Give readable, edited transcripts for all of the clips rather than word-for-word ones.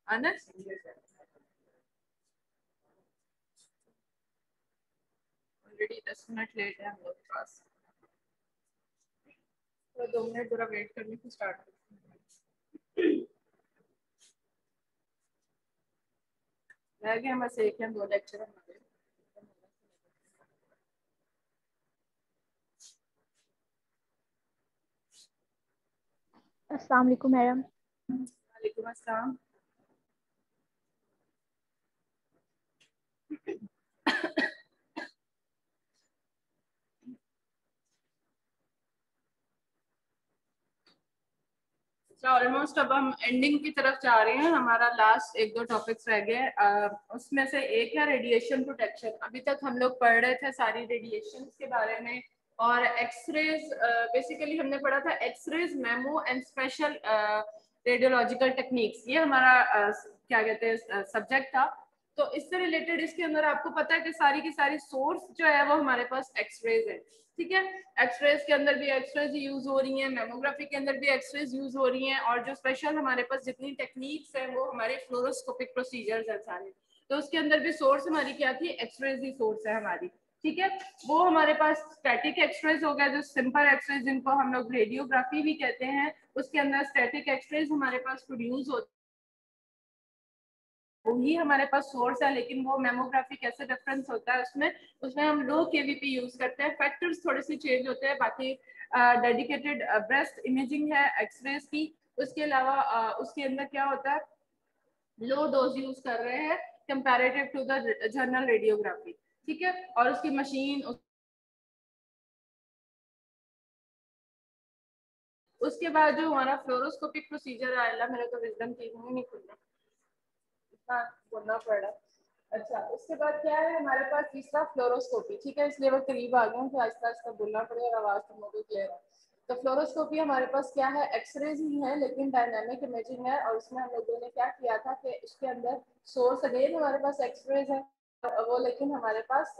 आना already 10 minute late है हम लोग के पास, तो 2 मिनट जरा वेट करने की स्टार्ट करते हैं। रह गए बस 1 या 2 लेक्चर हमारे। अस्सलाम वालेकुम मैडम। वालेकुम अस्सलाम। ऑलमोस्ट अब हम एंडिंग की तरफ जा रहे हैं, हमारा लास्ट 1-2 टॉपिक्स रह गए। उसमें से एक है रेडिएशन प्रोटेक्शन। अभी तक हम लोग पढ़ रहे थे सारी रेडिएशन के बारे में, और एक्सरेज बेसिकली हमने पढ़ा था X-rays, mammo and special radiological techniques, ये हमारा क्या कहते हैं सब्जेक्ट था। तो इससे रिलेटेड इसके अंदर आपको पता है कि सारी की सारी सोर्स जो है वो हमारे पास एक्सरेज है, ठीक है। एक्सरेज के अंदर भी एक्सरेज यूज हो रही हैं, मेमोग्राफी के अंदर भी एक्सरेज यूज हो रही हैं, और जो स्पेशल हमारे पास जितनी टेक्निक्स हैं वो हमारे फ्लोरोस्कोपिक प्रोसीजर्स हैं सारे। तो उसके अंदर भी सोर्स हमारी क्या थी, एक्सरेज ही सोर्स है हमारी, ठीक है। वो हमारे पास स्टैटिक एक्सरेज हो गया, जो सिंपल एक्सरेज जिनको हम लोग रेडियोग्राफी भी कहते हैं, उसके अंदर स्टैटिक एक्सरेज हमारे पास प्रोड्यूस होती वही हमारे पास सोर्स है। लेकिन वो मेमोग्राफी कैसे डिफरेंस होता है उसमें, उसमें हम लो केवीपी यूज करते हैं, फैक्टर्स थोड़े से चेंज होते हैं। बाकी डेडिकेटेड ब्रेस्ट इमेजिंग है एक्सरेज की। उसके अलावा उसके अंदर क्या होता है, लो डोज यूज कर रहे हैं comparative to the general radiography, ठीक है। और उसकी मशीन, उसके बाद जो हमारा फ्लोरोस्कोपिक प्रोसीजर आया, मेरा तो विजडम की मुंह नहीं खुल रहा, इतना बोलना पड़ रहा। अच्छा, उसके बाद क्या है हमारे पास तीसरा फ्लोरोस्कोपी, ठीक है। इसलिए वो करीब आ गए कि आहिस्ता आहिस्ता बोलना पड़े और आवाज तुम लोगों को क्लियर है। तो फ्लोरोस्कोपी हमारे पास क्या है, एक्सरेज ही है लेकिन डायनामिक इमेजिंग है। और उसमें हम लोगों ने क्या किया था कि इसके अंदर सोर्स अगेन हमारे पास एक्सरेज है, वो लेकिन हमारे पास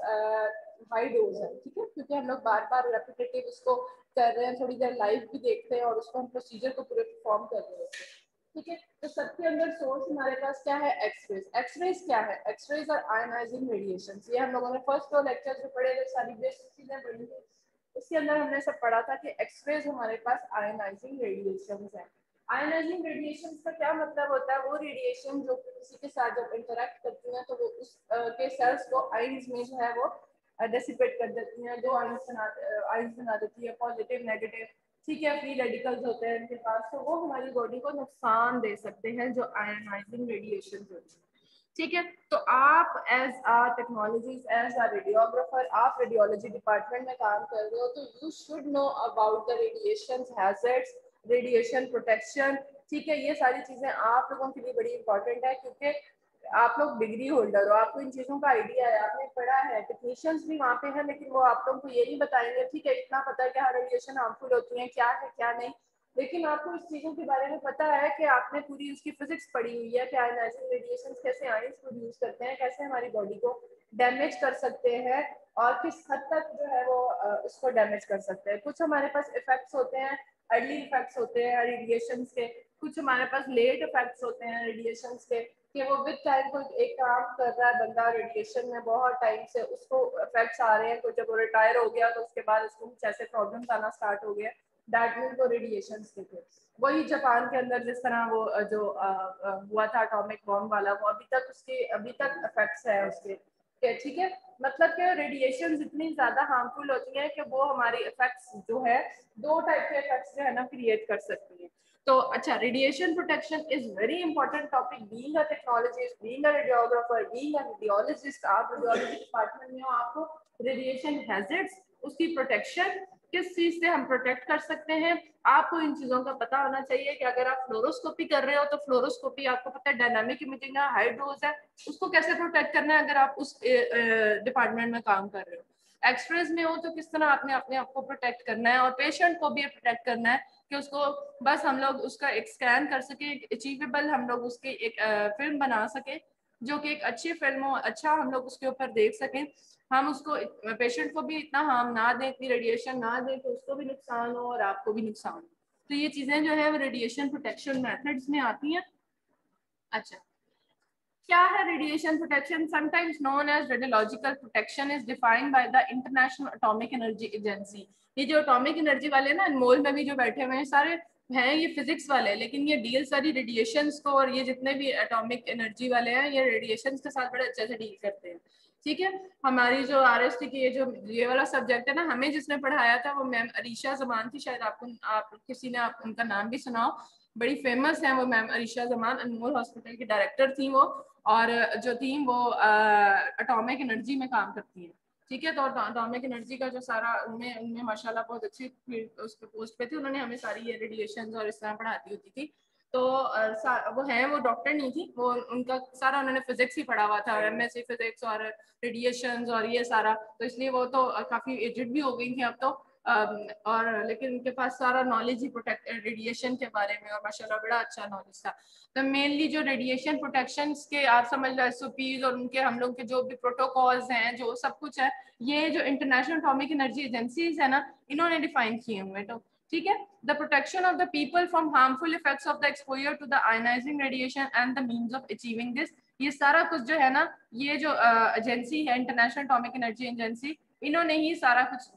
हाई डोज है, ठीक है, क्योंकि हम लोग बार बार रेपिटेटिव उसको कर रहे हैं, थोड़ी देर लाइव भी देखते हैं और उसको हम प्रोसीजर को पूरे परफॉर्म कर रहे हैं, ठीक है। तो सबके अंदर सोर्स हमारे पास क्या है, एक्सरेज। एक्सरेज क्या है, एक्सरेज और आयनाइजिंग रेडिएशन, ये हम लोगों ने फर्स्ट 2 लेक्चर जो पढ़े थे सारी बेसिक चीजें पढ़ी थी, उसके अंदर हमने सब पढ़ा था कि एक्सरेज हमारे पास आयनाइजिंग रेडिएशन है। आयनाइजिंग रेडिएशन का क्या मतलब होता है, वो रेडिएशन जो किसी के साथ जब इंटरेक्ट करती है तो वो उस के सेल्स को आइंस में जो है वो डेसिपेट कर देती हैं, दो आइंस बना देती है, पॉजिटिव नेगेटिव, ठीक है। फ्री रेडिकल्स होते हैं इनके पास, तो वो हमारी बॉडी को नुकसान दे सकते हैं, जो आयनाइजिंग रेडिएशन होती है, ठीक है। तो आप as a technologies, as a radiographer, आप रेडियोलॉजी डिपार्टमेंट में काम कर रहे हो, तो you should know about the radiation hazards, radiation protection, ठीक है। ये सारी चीजें आप लोगों के लिए बड़ी इंपॉर्टेंट है, क्योंकि आप लोग डिग्री होल्डर हो, आपको इन चीजों का आइडिया है, आपने पढ़ा है, टेक्नीशियंस भी वहाँ पे हैं, लेकिन वो आप लोगों को ये नहीं बताएंगे, ठीक है। इतना पता है कि हाँ रेडिएशन हार्मफुल होती है, क्या है क्या नहीं, लेकिन आपको इस चीजों के बारे में पता है कि आपने पूरी उसकी फिजिक्स पढ़ी हुई है कि आयनाइजिंग रेडिएशन कैसे आयंस प्रोड्यूस करते हैं, कैसे हमारी बॉडी को डैमेज कर सकते हैं, और किस हद तक जो है वो उसको डैमेज कर सकते हैं। कुछ हमारे पास इफेक्ट्स होते हैं, अर्ली इफेक्ट्स होते हैं रेडिएशन के, कुछ हमारे पास लेट इफेक्ट्स होते हैं रेडिएशन के, कि वो विद टाइम कोई एक काम कर रहा है बंदा रेडिएशन में बहुत टाइम से, उसको इफेक्ट्स आ रहे हैं, तो जब वो रिटायर हो गया तो उसके बाद उसको कुछ ऐसे प्रॉब्लम्स आना स्टार्ट हो गया, दैट मीन वो रेडिएशन के थे। वही जापान के अंदर जिस तरह वो जो हुआ था एटॉमिक बॉम्ब वाला, वो अभी तक इफेक्ट्स है उसके, ठीक है। मतलब कि रेडिएशन इतनी ज्यादा हार्मफुल होती है कि वो हमारी इफेक्ट्स जो है, 2 टाइप के इफेक्ट्स जो है ना क्रिएट कर सकती है। तो अच्छा, radiation protection is very important topic, being a technologist, being a radiographer, being a radiologist, आप रेडियोलॉजी डिपार्टमेंट में हो, आपको रेडिएशन हैजर्ड्स, उसकी प्रोटेक्शन, किस चीज से हम प्रोटेक्ट कर सकते हैं, आपको इन चीजों का पता होना चाहिए। कि अगर आप फ्लोरोस्कोपी कर रहे हो तो फ्लोरोस्कोपी आपको पता है डायनामिक इमेजिंग है, हाई डोज है, उसको कैसे प्रोटेक्ट करना है अगर आप उस डिपार्टमेंट में काम कर रहे हो। एक्सरेज में हो तो किस तरह आपने अपने आप को प्रोटेक्ट करना है, और पेशेंट को भी प्रोटेक्ट करना है कि उसको बस हम लोग उसका एक स्कैन कर सके, अचीवेबल हम लोग उसकी एक फिल्म बना सके, जो कि एक अच्छी फिल्म हो, अच्छा हम लोग उसके ऊपर देख सकें, हम उसको पेशेंट को भी इतना हार्म ना दें, इतनी रेडिएशन ना दें कि उसको भी नुकसान हो और आपको भी नुकसान हो, तो ये चीजें जो है वो रेडिएशन प्रोटेक्शन मेथड्स में आती हैं। अच्छा, क्या है radiation protection? Sometimes known as radiological protection is defined by the international atomic energy agency. ये जो एटॉमिक एनर्जी वाले ना, अनमोल में भी जो बैठे हुए हैं सारे हैं ये फिजिक्स वाले, लेकिन ये डील सारी रेडिएशंस को, और ये जितने भी एटॉमिक एनर्जी वाले हैं ये रेडिएशंस के साथ बड़े अच्छे से डील करते हैं। ठीक है, हमारी जो आरएसटी की ये वाला सब्जेक्ट है ना, हमें जिसने पढ़ाया था वो मैम अरीशा जमान थी, शायद आप किसी ने उनका नाम भी सुनाओ, बड़ी फेमस है वो मैम अरीशा जमान, अनमोल हॉस्पिटल की डायरेक्टर थी वो, और जो थी वो एटॉमिक एनर्जी में काम करती है। ठीक है, तो एटॉमिक एनर्जी का जो सारा उनमें उनमें माशाल्लाह बहुत अच्छी उस पे पोस्ट पे थी, उन्होंने हमें सारी ये रेडिएशन और इस तरह पढ़ाती होती थी। तो वो है, वो डॉक्टर नहीं थी, वो उनका सारा उन्होंने फिजिक्स ही पढ़ा हुआ था, एमएससी फिजिक्स और रेडिएशन और ये सारा, तो इसलिए वो तो काफी एजेड भी हो गई थी अब तो, और लेकिन उनके पास सारा नॉलेज ही प्रोटेक्ट रेडिएशन के बारे में, और माशाल्लाह बड़ा अच्छा नॉलेज था। तो मेनली जो रेडिएशन प्रोटेक्शन के आप समझ लो एसओपीज और उनके हम लोग के जो भी प्रोटोकॉल्स हैं, जो सब कुछ है, ये जो इंटरनेशनल एटॉमिक एनर्जी एजेंसीज है ना, इन्होंने डिफाइन किए हुए। तो ठीक है, the protection of the people from harmful effects of the exposure to the ionising radiation and the means of achieving this, ये सारा कुछ जो है ना, ये जो एजेंसी है इंटरनेशनल एटॉमिक एनर्जी एजेंसी, इन्होंने ही सारा कुछ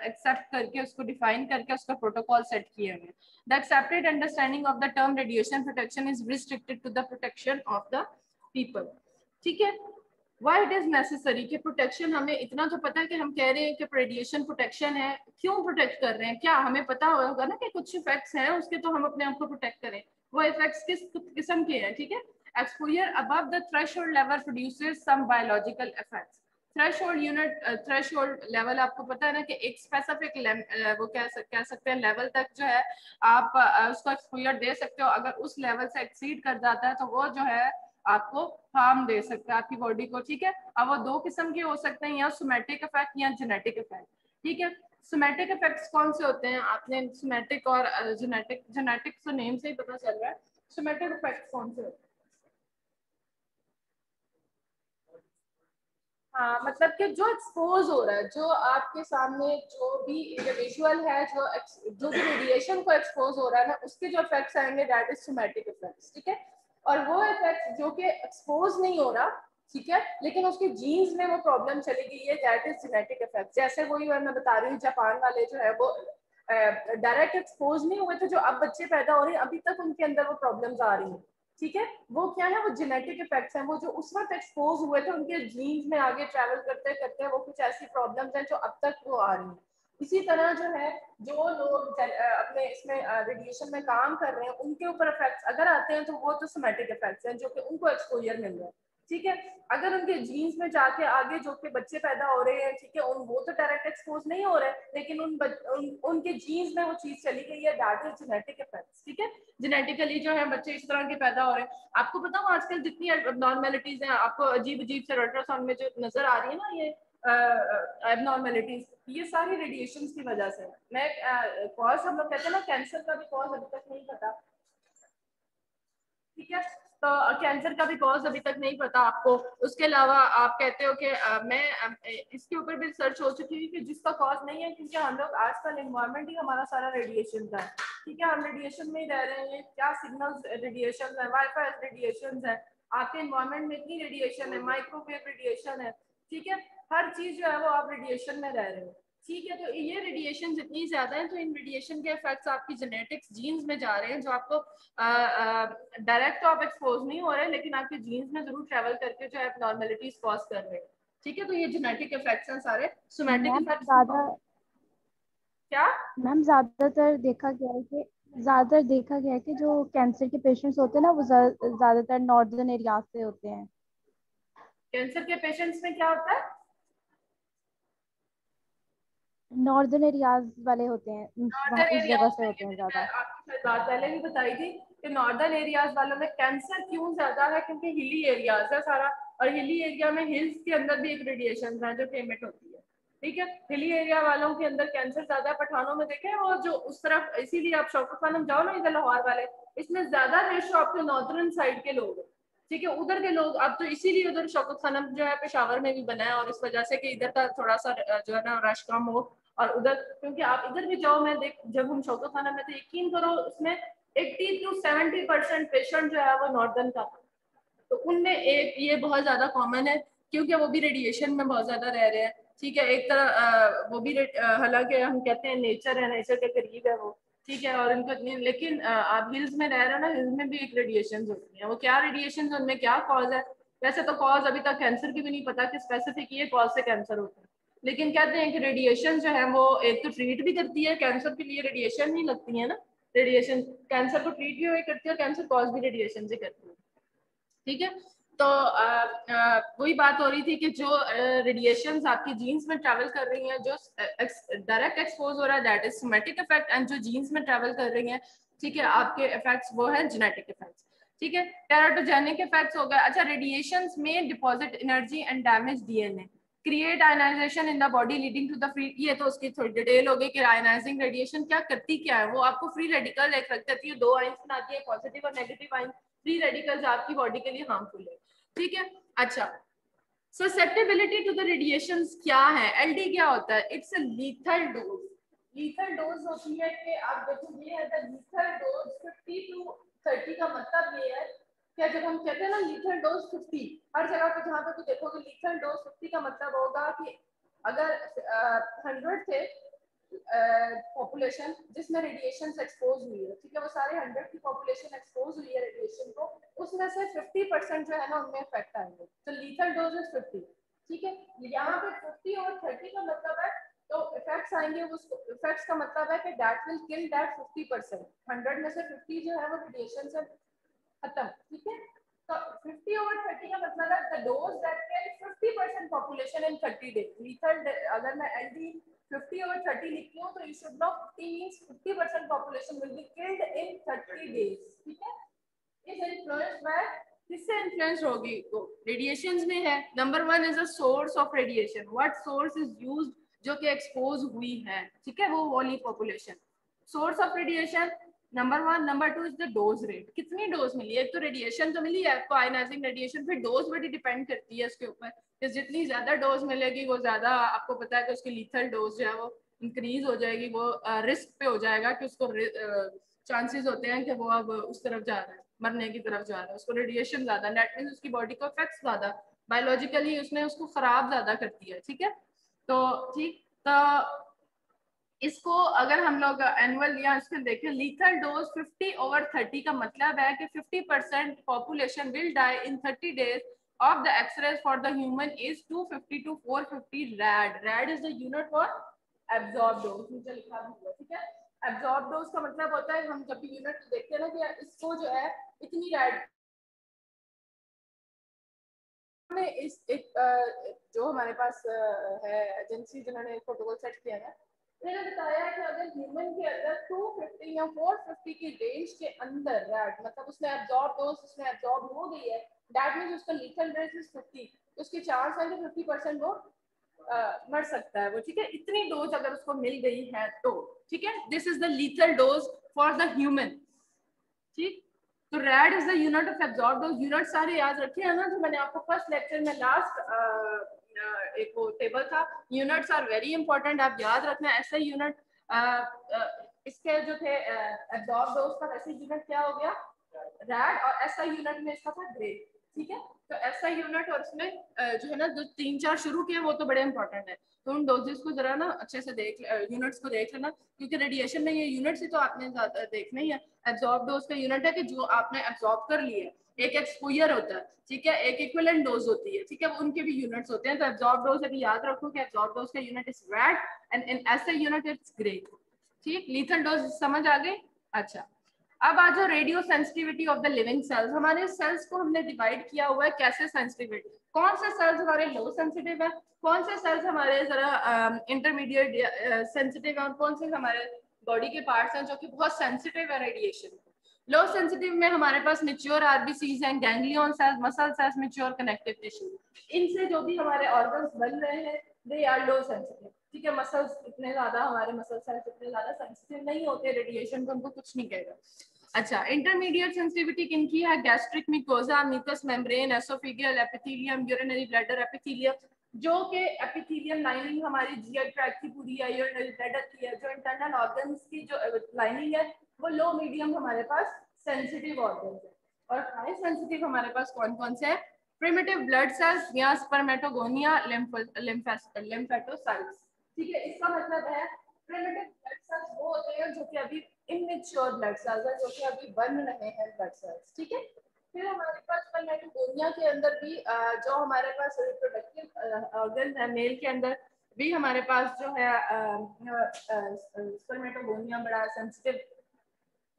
एक्सेप्ट करके उसको डिफाइन करके उसका प्रोटोकॉल सेट किए हुए। The accepted understanding of the term radiation protection is restricted to the protection of the people. ठीक है, वाई इट इज नेसेसरी कि प्रोटेक्शन, हमें इतना तो पता है कि हम कह रहे हैं कि रेडिएशन प्रोटेक्शन है, क्यों प्रोटेक्ट कर रहे हैं, क्या हमें पता होगा ना कि कुछ इफेक्ट्स हैं उसके, तो हम अपने आप को प्रोटेक्ट करें। वो इफेक्ट्स किस किस्म के हैं? ठीक है, exposure above the threshold level produces some biological effects. Threshold unit, threshold level आपको पता है ना कि एक स्पेसिफिक वो कह सकते हैं लेवल तक जो है आप उसको एक्सपोजर दे सकते हो। अगर उस लेवल से एक्सीड कर जाता है तो वो जो है आपको हार्म दे सकता है आपकी बॉडी को। ठीक है, अब वो दो किस्म के हो सकते हैं, या सोमैटिक इफेक्ट या जेनेटिक इफेक्ट। ठीक है, सोमैटिक इफेक्ट्स कौन से होते हैं? आपने सोमैटिक और जेनेटिक तो नेम से ही पता चल रहा है। सोमैटिक इफेक्ट्स कौन से होते हैं? हाँ, मतलब कि जो एक्सपोज हो रहा है, जो आपके सामने जो भी विजुअल है, जो भी रेडिएशन को एक्सपोज हो रहा है ना, उसके जो इफेक्ट्स आएंगे दैट इज सोमैटिक इफेक्ट्स। ठीक है, और वो इफेक्ट्स जो कि एक्सपोज नहीं हो रहा, ठीक है, लेकिन उसके जीन्स में वो प्रॉब्लम चली गई है, दैट इज जेनेटिक इफेक्ट। जैसे वही मैं बता रही हूँ, जापान वाले जो है वो डायरेक्ट एक्सपोज नहीं हुए थे, जो अब बच्चे पैदा हो रहे हैं अभी तक उनके अंदर वो प्रॉब्लम्स आ रही हैं। ठीक है, वो क्या है, वो जेनेटिक इफेक्ट्स हैं, वो जो उस वक्त एक्सपोज हुए थे उनके जीन्स में आगे ट्रैवल करते करते वो कुछ ऐसी प्रॉब्लम्स हैं जो अब तक वो आ रही हैं। इसी तरह जो है, जो लोग अपने इसमें रेडिएशन में काम कर रहे हैं उनके ऊपर इफेक्ट्स अगर आते हैं तो वो तो सोमैटिक इफेक्ट्स हैं जो कि उनको एक्सपोजर मिल रहा है। ठीक है, अगर उनके जीन्स में जाके आगे जो कि बच्चे पैदा हो रहे हैं, ठीक है, वो तो डायरेक्ट एक्सपोज नहीं हो रहे, लेकिन उनके जीन्स में वो चीज चली गई है, दैट इज जेनेटिक इफेक्ट्स। ठीक है, जेनेटिकली जो है बच्चे इस तरह के पैदा हो रहे हैं। आपको पता हो आजकल जितनी एबनॉर्मेलिटीज हैं, आपको अजीब अजीब से अल्ट्रासाउंड में जो नजर आ रही है ना, ये एबनॉर्मेलिटीज, ये सारी रेडिएशन की वजह से। मैं कॉज, हम लोग कहते हैं ना कैंसर का भी कॉज अभी तक नहीं पता। ठीक है, तो कैंसर का भी कॉज अभी तक नहीं पता आपको। उसके अलावा आप कहते हो कि इसके ऊपर भी रिसर्च हो चुकी है कि जिसका कॉज नहीं है, क्योंकि हम लोग आजकल एनवायरनमेंट ही हमारा सारा रेडिएशन का है। ठीक है, हम रेडिएशन में ही रह रहे हैं, क्या सिग्नल्स रेडिएशन है, वाईफाई रेडिएशन है, आपके एनवायरनमेंट में इतनी रेडिएशन है, माइक्रोवेव रेडिएशन है। ठीक है, हर चीज जो है वो आप रेडिएशन में रह रहे हो। ठीक है, तो ये रेडिएशन जितनी ज्यादा है, तो इन रेडिएशन के इफेक्ट्स आपकी जेनेटिक्स जीन्स में जा रहे हैं, जो आपको डायरेक्ट तो आप एक्सपोज नहीं हो रहे, लेकिन आपके जीन्स में जरूर ट्रेवल करके जो है एबनॉर्मलिटीज कॉज कर रहे हैं। ठीक है, तो ये जेनेटिक इफेक्ट्स हैं सारे। सोमैटिक मैम इफेक्ट्स ज्यादा क्या? मैम ज्यादातर देखा गया है कि जो कैंसर के पेशेंट्स होते हैं ना, वो ज्यादातर नॉर्दर्न एरिया से होते हैं। कैंसर के पेशेंट्स में क्या होता है? नॉर्दर्न एरियाज वाले होते हैं, वहाँ नॉर्दर्न उस जगह एरियाज से में, होते ये हैं मैंने ज्यादा। आपको शायद बात पहले भी बताई थी कि नॉर्दर्न एरियाज वालों में कैंसर क्यों ज्यादा है, क्योंकि हिली एरियाज है सारा, और हिली एरिया में हिल्स के अंदर भी एक रेडिएशन है जो एमिट होती है। ठीक है, हिली एरिया वालों के अंदर कैंसर ज्यादा है। पठानों में देखे वो जो उस तरफ, इसीलिए आप शौकत खानम जाओ ना इधर लाहौर वाले, इसमें ज्यादा रेशो आपके नॉर्दर्न साइड के लोग हैं। ठीक है, उधर के लोग अब तो इसीलिए उधर शौकत खानम जो है पेशावर में भी बना है, और इस वजह से कि इधर का थोड़ा सा जो है ना रश कम हो, और उधर क्योंकि आप इधर भी जाओ, मैं देख जब हम शौकत खाना में थे, यकीन करो उसमें 80 to 70% पेशेंट जो है वो नॉर्दर्न का था। तो उनमें एक ये बहुत ज्यादा कॉमन है क्योंकि वो भी रेडिएशन में बहुत ज्यादा रह रहे हैं। ठीक है, एक तरह वो भी हालांकि हम कहते हैं नेचर है, नेचर के करीब है वो, ठीक है, और इनको इतनी, लेकिन आप हिल्स में रह रहे हो ना, हिल्स में भी एक रेडिएशन होती है। वो क्या रेडिएशन, उनमें क्या कॉज है? वैसे तो कॉज अभी तक कैंसर की भी नहीं पता कि स्पेसिफिक ये कॉज से कैंसर होता है, लेकिन कहते हैं कि रेडिएशन जो है वो एक तो ट्रीट भी करती है, कैंसर के लिए रेडिएशन नहीं लगती है ना, रेडिएशन कैंसर को ट्रीट भी वही करती है, कैंसर कॉज भी रेडिएशन से करती है। ठीक है, तो वही बात हो रही थी कि जो रेडिएशंस आपकी जीन्स में ट्रैवल कर रही हैं, जो डायरेक्ट एक्सपोज हो रहा है that is somatic effect, and जो जीन्स में ट्रैवल कर रही हैं, ठीक है, आपके इफेक्ट्स वो है जेनेटिक इफेक्ट्स। ठीक है, टेराटोजेनिक इफेक्ट्स हो गए। अच्छा, रेडिएशंस में deposit energy and damage DNA, create ionisation in the body leading to the free, ये तो उसकी थोड़ी डिटेल हो गई कि आयनाइजिंग रेडिएशन क्या करती क्या है। वो आपको फ्री रेडिकल एक रख देती है, 2 आयंस बनाती है, पॉजिटिव और नेगेटिव आयंस। फ्री रेडिकल्स आपकी बॉडी के लिए हार्मफुल है। ठीक है, अच्छा, ससेप्टेबिलिटी टू द रेडिएशंस क्या है? एलडी क्या होता है? It's a lethal dose. Lethal dose होती है कि आप देखो ये है द लीथल डोज 50 to 30 का मतलब ये है कि जब हम कहते हैं ना लीथल डोज 50, हर जगह पे जहां पे भी देखोगे लीथल डोज 50 का मतलब होगा कि अगर 100 थे पॉपुलेशन जिसमें रेडिएशन से एक्सपोज हुई है, ठीक है, वो सारे 100 की पॉपुलेशन एक्सपोज हुई है रेडिएशन को, उसमें से 50% जो है ना उनमें इफेक्ट आएंगे। तो लीथल डोज इज 50। ठीक है, यहाँ पे 50 और 30 का मतलब है, तो इफेक्ट्स आएंगे, उस इफेक्ट्स का मतलब है कि दैट विल किल दैट 50%। 100 में से 50 जो है वो रेडिएशन से खत्म। ठीक है, तो 50 over 30 का मतलब है the dose that can 50% population in 30 days. Lethal, अगर मैं LD 50 over 30 लिखती हूँ तो you should know 50 means 50% population will be killed in 30 days. ठीक है, इस influenced by, किससे इन्फ्लुएंस होगी? वो रेडिएशंस में है। Number 1 is a source of radiation, what source is used, जो कि एक्सपोज हुई है, ठीक है, वो वाली population. Source of radiation number 1। Number 2 is the dose rate, कितनी डोज मिली है? एक तो रेडिएशन तो मिली है आपको, आयनाइजिंग रेडिएशन, फिर डोज बड़ी डिपेंड करती है इसके ऊपर कि जितनी ज्यादा डोज मिलेगी वो ज्यादा आपको पता है कि उसकी लीथल डोज जो है वो इंक्रीज हो जाएगी, वो रिस्क पे हो जाएगा कि उसको चांसेस होते हैं कि वो अब उस तरफ जा रहा है, मरने की तरफ जा रहा है, उसको रेडिएशन ज्यादा, दैट मींस उसकी बॉडी को इफेक्ट ज्यादा, बायोलॉजिकली उसमें उसको खराब ज्यादा करती है। ठीक है, तो ठीक, तो इसको अगर हम लोग एनुअल या इसके देखें, लीथल डोज 50 over 30 का मतलब है कि 50% population will die in 30 days of the x-rays for the human is 250 to 450 rad. Rad is the unit for absorbed dose, नीचे लिखा भी हुआ। ठीक है, absorbed dose का मतलब होता है, हम जब भी यूनिट देखते हैं ना कि इसको जो है इतनी rad में इस एक जो हमारे पास है एजेंसी जिन्होंने प्रोटोकॉल सेट किया है, उन्होंने बताया कि अगर ह्यूमन के अंदर 250 या 450 की रेंज के अंदर रैट, मतलब उसने एब्जॉर्ब डोज उसमें एब्जॉर्ब हो गई है, दैट मींस उसका लीथल रेंज इज 50, उसके चांस है कि 50% वो मर सकता है वो। ठीक है, इतनी डोज अगर उसको मिल गई है तो, ठीक है, this is the lethal dose for the human. ठीक, तो red is the unit of absorb dose. Unit सारे याद रखे हैं ना, जो मैंने आपको फर्स्ट लेक्चर में लास्ट एक वो टेबल था, यूनिट्स आर वेरी इंपॉर्टेंट, आप याद रखना। ऐसे यूनिट इसके जो थे एब्जॉर्ब डोज का ऐसे यूनिट क्या हो गया रैड, और ऐसा यूनिट में इसका था ग्रे। ठीक है, तो ऐसा यूनिट और इसमें जो है ना जो 3-4 शुरू किए वो तो बड़े इंपॉर्टेंट है, तो उन डोजेस को जरा ना अच्छे से देख, यूनिट्स को देख लेना, क्योंकि रेडिएशन में ये यूनिट्स ही तो आपने देखना ही है। एब्जॉर्ब डोज का यूनिट है कि जो आपने एब्जॉर्ब कर लिए, एक एक्सपोजर होता है, ठीक है, एक इक्विवेलेंट डोज होती है, ठीक है, उनके भी यूनिट्स होते हैं। तो एब्जॉर्ब डोज अभी याद रखो कि एब्जॉर्ब डोज का unit is red and in ऐसा यूनिट इट्स ग्रे। ठीक, लीथल डोज समझ आ गई। अच्छा, अब आ जाओ radio sensitivity of the living cells. हमारे सेल्स को हमने डिवाइड किया हुआ है कैसे सेंसिटिविटी, कौन से सेल्स हमारे लो सेंसिटिव है, कौन से सेल्स हमारे जरा इंटरमीडिएट सेंसिटिव है, और कौन से हमारे बॉडी के पार्ट्स हैं जो कि बहुत सेंसिटिव है रेडिएशन। लो सेंसिटिव में हमारे पास मैच्योर आरबीसीज हैं, ganglion cells, muscle cells, mature connective tissue, इनसे जो भी हमारे ऑर्गन्स बन रहे हैं दे आर लो सेंसिटिव। ठीक है, मसल्स इतने ज्यादा, हमारे मसल सेल्स इतने ज्यादा सेंसिटिव नहीं होते रेडिएशन को, उनको कुछ नहीं कहेगा। अच्छा, इंटरमीडिएट सेंसिटिविटी किनकी है? Gastric mucosa, mucous membrane, oesophageal epithelium, urinary bladder epithelium, जो कि एपिथेलियम लाइनिंग हमारी जीआई ट्रैक्ट की पूरी है, जो इंटरनल ऑर्गन्स की जो लाइनिंग है वो लो मीडियम हमारे पास सेंसिटिव ऑर्गन्स है, और हाई सेंसिटिव हमारे पास कौन कौन से हैं? प्रिमिटिव ब्लड सेल्स या स्पर्मेटोगोनिया, लिम्फेटोसाइट्स। ठीक है, इसका मतलब है प्रिमिटिव ब्लड सेल्स वो होते हैं जो कि अभी इमेच्योर ब्लड सेल्स है, जो कि अभी बन रहे हैं ब्लड सेल्स। ठीक है, फिर हमारे पास स्पर्मेटोगोनिया के अंदर भी जो हमारे पास रिप्रोडक्टिव ऑर्गन है मेल के अंदर भी हमारे पास जो है स्पर्मेटोगोनिया बड़ा सेंसिटिव।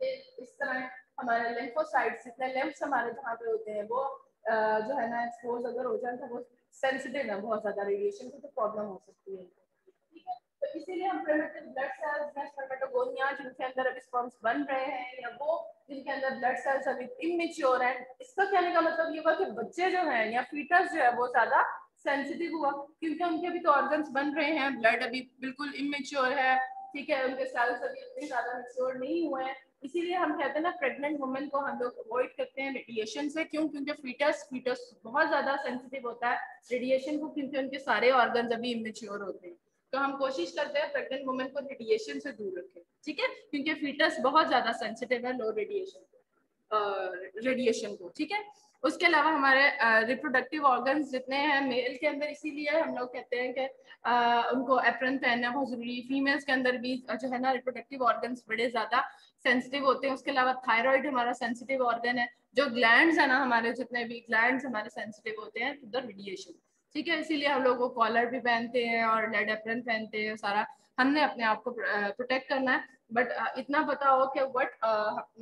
इस तरह हमारे लिम्फोसाइट्स, जितने लिम्फ्स हमारे जहाँ पे होते हैं वो जो है ना एक्सपोज अगर हो जाए तो वो सेंसिटिव है बहुत ज्यादा, रेडिएशन की तो प्रॉब्लम हो सकती है। ठीक है, तो इसीलिए हम प्रिमिटिव ब्लड सेल्स या स्पर्मेटोगोनिया जिनके अंदर अभी स्पर्म्स बन रहे हैं या वो जिनके अंदर ब्लड सेल्स अभी इमेच्योर है, इसका कहने का मतलब ये हुआ कि बच्चे जो है या फीटस जो है वो ज्यादा सेंसिटिव हुआ, क्योंकि उनके अभी तो ऑर्गन्स बन रहे हैं, ब्लड अभी बिल्कुल इमेच्योर है। ठीक है, उनके सेल्स अभी इतने ज्यादा मैच्योर नहीं हुए हैं, इसीलिए हम कहते हैं ना प्रेग्नेंट वुमेन को हम लोग अवॉइड करते हैं रेडिएशन से। क्यों? क्योंकि फीटस बहुत ज्यादा सेंसिटिव होता है रेडिएशन को, क्योंकि उनके सारे ऑर्गन्स अभी इमेच्योर होते हैं। तो हम कोशिश करते हैं प्रेग्नेंट वुमेन को रेडिएशन से दूर रखें। ठीक है, क्योंकि फीटस बहुत ज्यादा सेंसिटिव है लो रेडिएशन को। ठीक है, उसके अलावा हमारे रिप्रोडक्टिव ऑर्गन्स जितने हैं मेल के अंदर, इसीलिए हम लोग कहते हैं कि उनको एप्रन पहनना बहुत जरूरी है। फीमेल्स के अंदर भी जो है ना रिप्रोडक्टिव ऑर्गन्स बड़े ज्यादा सेंसिटिव होते हैं। उसके अलावा थायराइड हमारा सेंसिटिव ऑर्गन है, जो ग्लैंड्स है ना हमारे, जितने भी ग्लैंड्स हमारे सेंसिटिव होते हैं टू द रेडिएशन। ठीक है, इसीलिए हम लोग वो कॉलर भी पहनते हैं और लेड एप्रन पहनते हैं, सारा हमने अपने आप को प्रोटेक्ट करना है। बट इतना पता हो कि what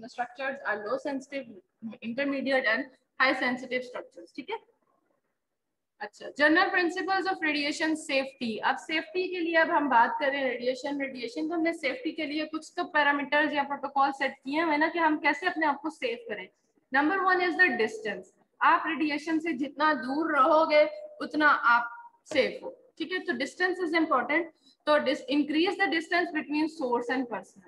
structures are low sensitive, intermediate and high sensitive structures. ठीक है, अच्छा, general principles of radiation safety. अब सेफ्टी के लिए अब हम बात करें रेडिएशन तो हमने सेफ्टी के लिए कुछ तो पैरामीटर्स या प्रोटोकॉल सेट किए हैं ना कि हम कैसे अपने आप को सेव करें। Number 1 is the distance. आप रेडिएशन से जितना दूर रहोगे उतना आप सेफ हो। ठीक है, तो डिस्टेंस इज इम्पोर्टेंट। तो increase the distance between source and person.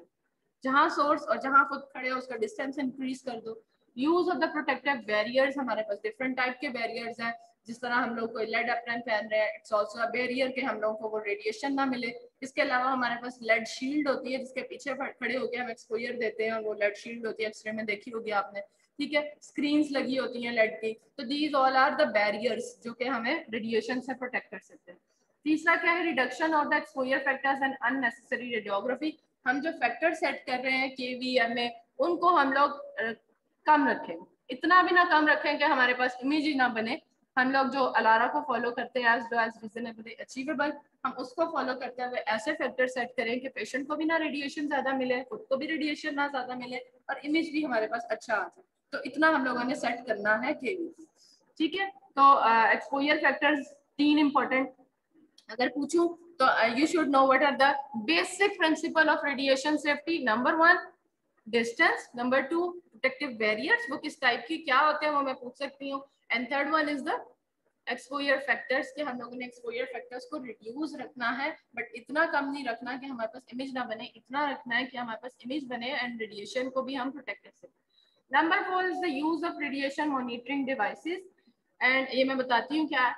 जहां सोर्स और जहां खुद खड़े हो उसका डिस्टेंस इंक्रीज कर दो। Use of the protective barriers. हमारे पास डिफरेंट टाइप के बैरियर्स हैं, जिस तरह हम लोग कोई लेड एप्रन पहन रहे हैं, इट्स ऑल्सो अ बैरियर कि हम लोगों को वो रेडिएशन ना मिले। इसके अलावा हमारे पास लेड शील्ड होती है, जिसके पीछे खड़े होकर हम एक्सपोजर देते हैं, और वो लेड शील्ड होती है, एक्सरे में देखी होगी आपने। ठीक है, स्क्रीन्स लगी होती हैं लेड की। तो these all are the barriers जो कि हमें रेडिएशन से प्रोटेक्ट कर सकते हैं। तीसरा क्या है? Reduction of the exposure factors and unnecessary radiography. हम जो फैक्टर सेट कर रहे हैं केवीएम में, उनको हम लोग कम रखें, इतना भी ना कम रखें कि हमारे पास इमेज ही ना बने। हम लोग जो अलारा को फॉलो करते हैं एज रीजनेबली अचीवेबल, हम उसको फॉलो करते हुए ऐसे फैक्टर सेट करें कि पेशेंट को भी ना रेडिएशन ज्यादा मिले, खुद को भी रेडिएशन ना ज्यादा मिले, और इमेज भी हमारे पास अच्छा आ जाए। तो इतना हम लोगों ने सेट करना है केवी। ठीक है, तो एक्सपोजर फैक्टर्स 3 इंपॉर्टेंट अगर पूछूं तो you should know what are the basic principle of radiation safety. Number 1 distance, number 2 protective barriers, वो किस टाइप की क्या होते हैं वो मैं पूछ सकती हूँ, and third one is the exposure factors के हम लोगों ने एक्सपोजर फैक्टर्स को रिड्यूस रखना है, बट इतना कम नहीं रखना कि हमारे पास इमेज ना बने, इतना रखना है कि हमारे पास इमेज बने एंड रेडिएशन को भी हम प्रोटेक्ट कर सकें। Number 4 is the use of radiation monitoring devices, and ये मैं बताती हूँ क्या।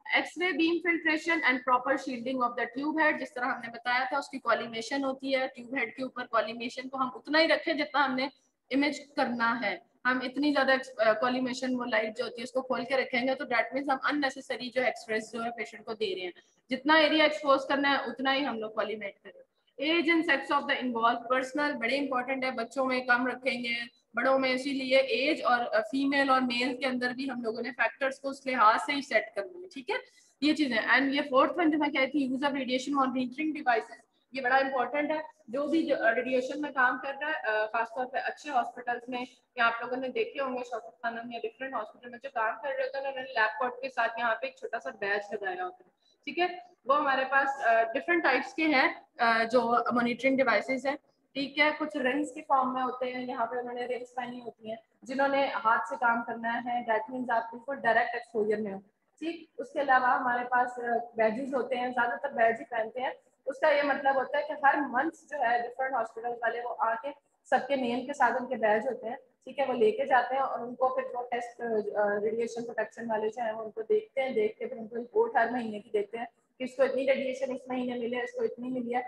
X ray beam filtration and proper shielding of the tube head, जिस तरह हमने बताया था उसकी कॉलिमेशन होती है, ट्यूब हेड के ऊपर कॉलिमेशन को हम उतना ही रखें जितना हमने इमेज करना है। हम इतनी ज्यादा कॉलिमेशन वो लाइट जो होती है उसको खोल के रखेंगे तो दैट मीन्स हम अननेसेसरी जो एक्सप्रेस जो है पेशेंट को दे रहे हैं। जितना एरिया एक्सपोज करना है उतना ही हम लोग कॉलीमेट करें। Age and sex of the involve personnel बड़े इंपॉर्टेंट है, बच्चों में कम रखेंगे, बड़ों में, इसीलिए एज और फीमेल और मेल के अंदर भी हम लोगों ने फैक्टर्स को उस लिहाज से ही सेट करना है। ठीक है, ये चीजें। एंड ये फोर्थ वन जो मैं कहती थी, use of radiation monitoring devices, ये बड़ा इंपॉर्टेंट है। जो भी रेडिएशन में काम कर रहा है, खासतौर पे अच्छे हॉस्पिटल्स में, या आप लोगों ने देखे होंगे शौकत खानम या डिफरेंट हॉस्पिटल में जो काम कर रहे होते हैं उन्होंने लैब कोट के साथ यहाँ पे एक छोटा सा बैच लगाया होता है। ठीक है, वो हमारे पास डिफरेंट टाइप्स के हैं जो मॉनिटरिंग डिवाइसेस हैं। ठीक है, कुछ रिंग्स के फॉर्म में होते हैं, यहाँ पे उन्होंने रिंग्स पहनी होती हैं, जिन्होंने हाथ से काम करना है दैट मीन्स आप बिल्कुल डायरेक्ट एक्सपोजर में हो। ठीक, उसके अलावा हमारे पास बैजेस होते हैं, ज्यादातर बैज ही पहनते हैं। उसका ये मतलब होता है कि हर मंथ जो है डिफरेंट हॉस्पिटल वाले वो आके सबके नेम के साथ उनके बैज होते हैं। ठीक है, वो लेके जाते हैं और उनको फिर वो टेस्ट रेडिएशन प्रोटेक्शन वाले जो है वो उनको देखते हैं, देख के फिर उनको रिपोर्ट हर महीने की देते हैं कि इसको इतनी रेडिएशन इस महीने मिली है, इसको इतनी मिली है।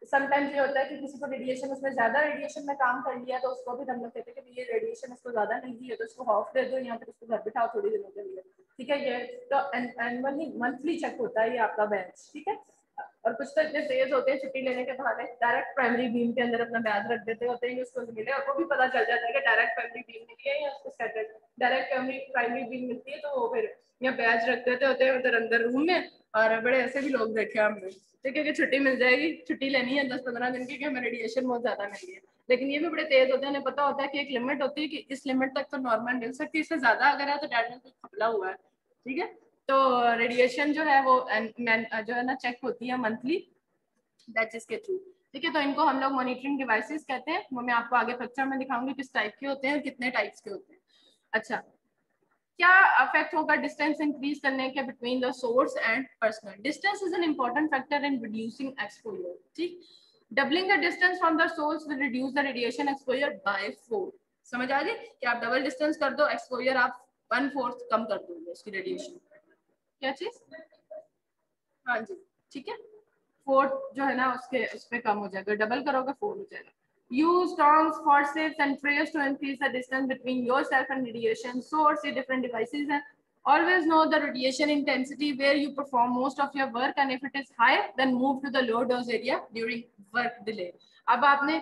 समटाइम्स ये होता है कि किसी को रेडिएशन, उसमें ज्यादा रेडिएशन में काम कर लिया तो उसको भी हम लोग कहते हैं कि ये रेडिएशन इसको ज्यादा नहीं दी है तो इसको ऑफ दे दो, यहाँ पर इसको घर बिठाओ थोड़ी देर के लिए। ठीक है, ये तो एनुअली मंथली चेक होता है ये आपका बेंच। ठीक है, और कुछ तो इतने तेज होते हैं छुट्टी लेने के बहाने डायरेक्ट प्राइमरी बीम के अंदर अपना बैग रख देते होते हैं उसको मिले, और वो भी पता चल जाता है कि डायरेक्ट प्राइमरी बीम मिली है या उसको स्कैटर्ड डायरेक्ट प्राइमरी बीम मिलती है, तो वो फिर यहाँ बैच रख देते होते हैं उधर अंदर रूम में। और बड़े ऐसे भी लोग देखे हमने, ठीक है, कि छुट्टी मिल जाएगी, छुट्टी लेनी है 10-15 दिन की कि हमें रेडिएशन बहुत ज्यादा मिल रही है। लेकिन ये भी बड़े तेज होते हैं, उन्हें पता होता है कि एक लिमिट होती है कि इस लिमिट तक तो नॉर्मल मिल सकती है, इससे ज्यादा अगर है तो डैड में कुछ खपला हुआ है। ठीक है, तो रेडिएशन जो है वो जो है ना चेक होती है मंथली बैचेस के थ्रू। ठीक है, तो इनको हम लोग मॉनिटरिंग डिवाइसेस कहते हैं, वो मैं आपको आगे पिक्चर में दिखाऊंगी किस टाइप के होते हैं, कितने टाइप्स के होते हैं। अच्छा, क्या अफेक्ट होगा डिस्टेंस इंक्रीज करने के between the source and personal? Distance is an important factor in reducing exposure. ठीक, doubling the distance from the source will reduce the radiation exposure by 4। समझ आ गई कि आप डबल डिस्टेंस कर दो, एक्सपोजर आप 1/4 कम कर दोगे उसकी रेडिएशन। क्या चीज? हाँ जी, ठीक है, 4 जो है ना उसके उस पे कम हो जाएगा, डबल करोगे 4 हो जाएगा। Use strong forceps and prayers to increase the distance between yourself and radiation source. ये different devices हैं. Always know the radiation intensity where you perform most of your work, and if it is high, then move to the low dose area during work delay. अब आपने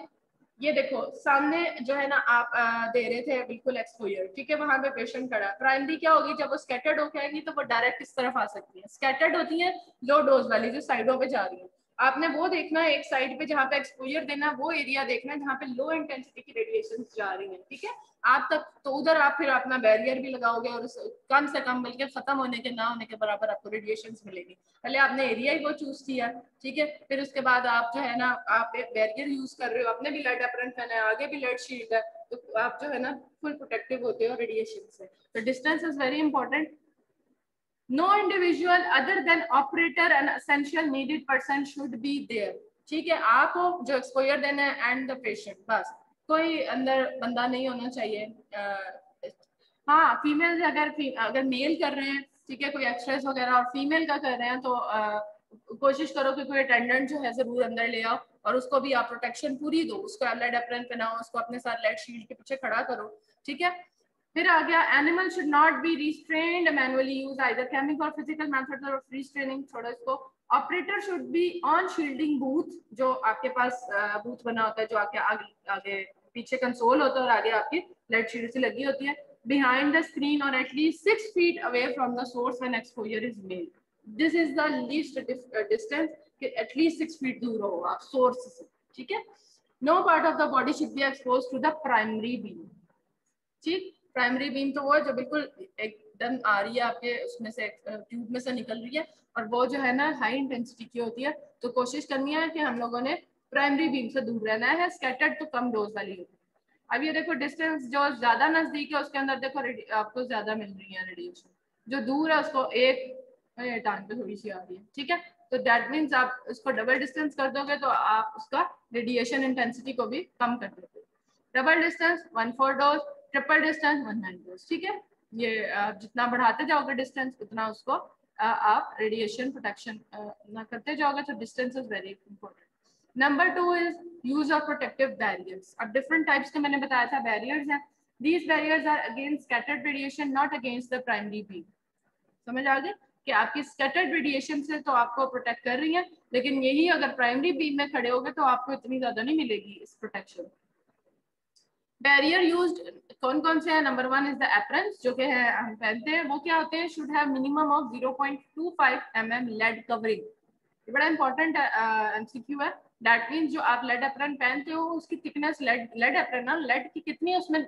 ये देखो सामने जो है ना आप दे रहे थे बिल्कुल एक्सपोजर, ठीक है, वहां पे पेशेंट खड़ा। प्राइमरी क्या होगी, जब वो स्कैटर्ड होके आएगी तो वो डायरेक्ट इस तरफ आ सकती है। स्कैटर्ड होती है लो डोज वाली जो साइडों पे जा रही है। आपने वो देखना है एक साइड पे जहाँ पे एक्सपोजर देना, वो एरिया देखना है जहाँ पे लो इंटेंसिटी की रेडिएशन जा रही है। ठीक है, आप तक तो उधर आप फिर अपना बैरियर भी लगाओगे और कम से कम बल्कि खत्म होने के ना होने के बराबर आपको रेडिएशन मिलेगी। पहले आपने एरिया ही वो चूज किया, ठीक है, फिर उसके बाद आप जो है ना आप बैरियर यूज कर रहे हो, आपने भी लेड एप्रन पहना है, आगे भी लेड शील्ड है, तो आप जो है ना फुल प्रोटेक्टिव होते हो रेडिएशन से। तो distance is very important. No individual other than operator and essential needed person should be there. ठीक है, आप हो जो एक्सपोजर देना है एंड द पेशेंट, बस कोई अंदर बंदा नहीं होना चाहिए। हाँ, फीमेल अगर मेल कर रहे हैं, ठीक है, कोई एक्सरेस वगैरह और फीमेल का कर रहे हैं तो कोशिश करो कि कोई अटेंडेंट जो है जरूर अंदर ले आओ और उसको भी आप प्रोटेक्शन पूरी दो, उसको लेड एप्रन पहनाओ, उसको अपने साथ लेड शील्ड के पीछे खड़ा करो। ठीक है, फिर आ गया animal should not B restrained manually use either chemical और फिजिकल मेथड ऑफ रिस्ट्रेनिंग। थोड़ा इसको operator should be on shielding booth, जो आपके पास बूथ बना होता है, जो आपके आगे आगे पीछे कंसोल होता है और आगे आपकी लेड शील्ड से लगी होती है, behind the screen or at least 6 feet away from the source when exposure is made. This is the least distance कि at least 6 feet दूर हो आप सोर्स से। ठीक है, no part of the body should be exposed to the primary beam। ठीक, primary beam तो वो है जो बिल्कुल एकदम आ रही है आपके उसमें से ट्यूब में से निकल रही है, और वो जो है ना हाई इंटेंसिटी की होती है, तो कोशिश करनी है कि हम लोगों ने प्राइमरी बीम से दूर रहना है। स्कैटर्ड तो कम डोज वाली होती है। अब ये देखो डिस्टेंस जो ज्यादा नजदीक है उसके अंदर देखो आपको ज्यादा मिल रही है रेडिएशन, जो दूर है उसको एक टांग पे थोड़ी सी आ रही है। ठीक है, तो दैट मीन्स आप उसको डबल डिस्टेंस कर दोगे तो आप उसका रेडिएशन इंटेंसिटी को भी कम कर दोगे। Double distance 1/4 dose, triple distance 1/9 dose. ठीक है, ये जितना बढ़ाते जाओगे डिस्टेंस उतना उसको आप रेडिएशन प्रोटेक्शन ना करते जाओगे, तो distance is very important. Number 2 is use of protective barriers. अब डिफरेंट टाइप्स के मैंने बताया था बैरियर्स हैं। These barriers are against scattered radiation, not against the primary beam. समझ आ गई कि आपकी स्कैटर्ड रेडिएशन से तो आपको प्रोटेक्ट कर रही है, लेकिन यही अगर प्राइमरी बीम में खड़े होगे तो आपको इतनी ज्यादा नहीं मिलेगी इस प्रोटेक्शन। बैरियर यूज्ड कौन कौन से हैं? नंबर 1 इज द एप्रन, जो कि है हम पहनते हैं। वो क्या होते हैं? Should have minimum of 0.25 mm lead covering. ये बड़ा इंपॉर्टेंट एमसीक्यू है। दैट मीन्स जो आप लेड एप्रन पहनते हो उसकी थिकनेस, लेड एप्रन ना, लेड की कितनी उसमें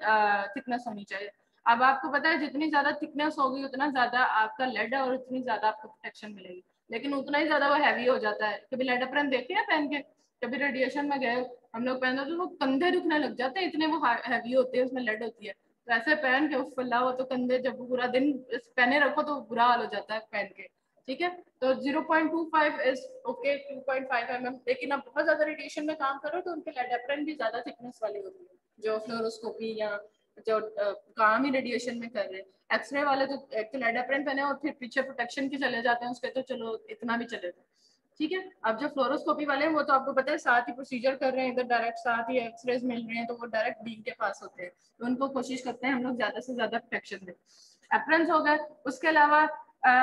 थिकनेस होनी चाहिए। अब आपको पता है जितनी ज्यादा थिकनेस होगी उतना ज्यादा आपका लेड है और उतनी ज्यादा आपको प्रोटेक्शन मिलेगी, लेकिन उतना ही ज्यादा वो हैवी हो जाता है। कभी लेड एप्रन देखे हैं पहन के? कभी रेडिएशन में गए हम लोग पहनते तो वो कंधे दुखने लग जाते हैं, इतने वो हैवी होते हैं, उसमें लेड होती है। तो ऐसे पहन के फुला हो तो कंधे जब पूरा दिन पहने रखो तो बुरा हाल हो जाता है पहन के। ठीक है, तो 0.25 इज ओके, 2.5 mm। लेकिन अब बहुत ज्यादा रेडिएशन में काम करो तो उनके लेड एप्रन भी ज्यादा थिकनेस वाली होती है, जो फ्लोरोस्कोपी या जो काम ही रेडिएशन में कर रहे हैं। एक्सरे वाले तो एक तो लेड एप्रन पहने और फिर पीछे प्रोटेक्शन के चले जाते हैं उसके, तो चलो इतना भी चलेगा, ठीक है। अब जो फ्लोरोस्कोपी वाले हैं वो तो आपको पता है साथ ही प्रोसीजर कर रहे हैं, इधर डायरेक्ट साथ ही एक्सरेज मिल रहे हैं, तो वो डायरेक्ट बीम के पास होते हैं, तो उनको कोशिश करते हैं हम लोग ज्यादा से ज्यादा प्रोटेक्शन दें। एप्रन्स हो गए। उसके अलावा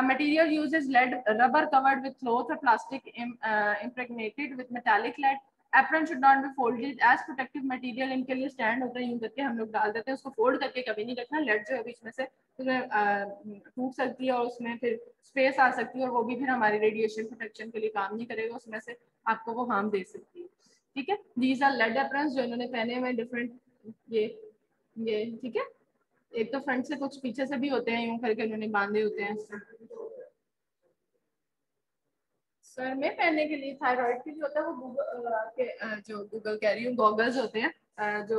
material uses lead rubber covered with cloth और plastic impregnated with metallic lead. Apron should not be folded as protective material. इनके लिए स्टैंड होता है, यूं करके हम लोग डाल देते हैं, उसको फोल्ड करके कभी नहीं रखना। लेड जो है बीच में से टूट सकती है और उसमें फिर स्पेस आ सकती है और वो भी फिर हमारी रेडिएशन प्रोटेक्शन के लिए काम नहीं करेगा, उसमें से आपको वो हार्म दे सकती है, ठीक है। दीज आर लेड एप्रन्स जो इन्होंने पहने हुए डिफरेंट, ये ठीक है। एक तो फ्रंट से कुछ पीछे से भी होते हैं, यूं करके उन्होंने बांधे होते हैं सर में पहनने के लिए। थायराइड के लिए होता है वो गूगल जो गूगल कह रही हूँ गॉगल्स होते हैं, जो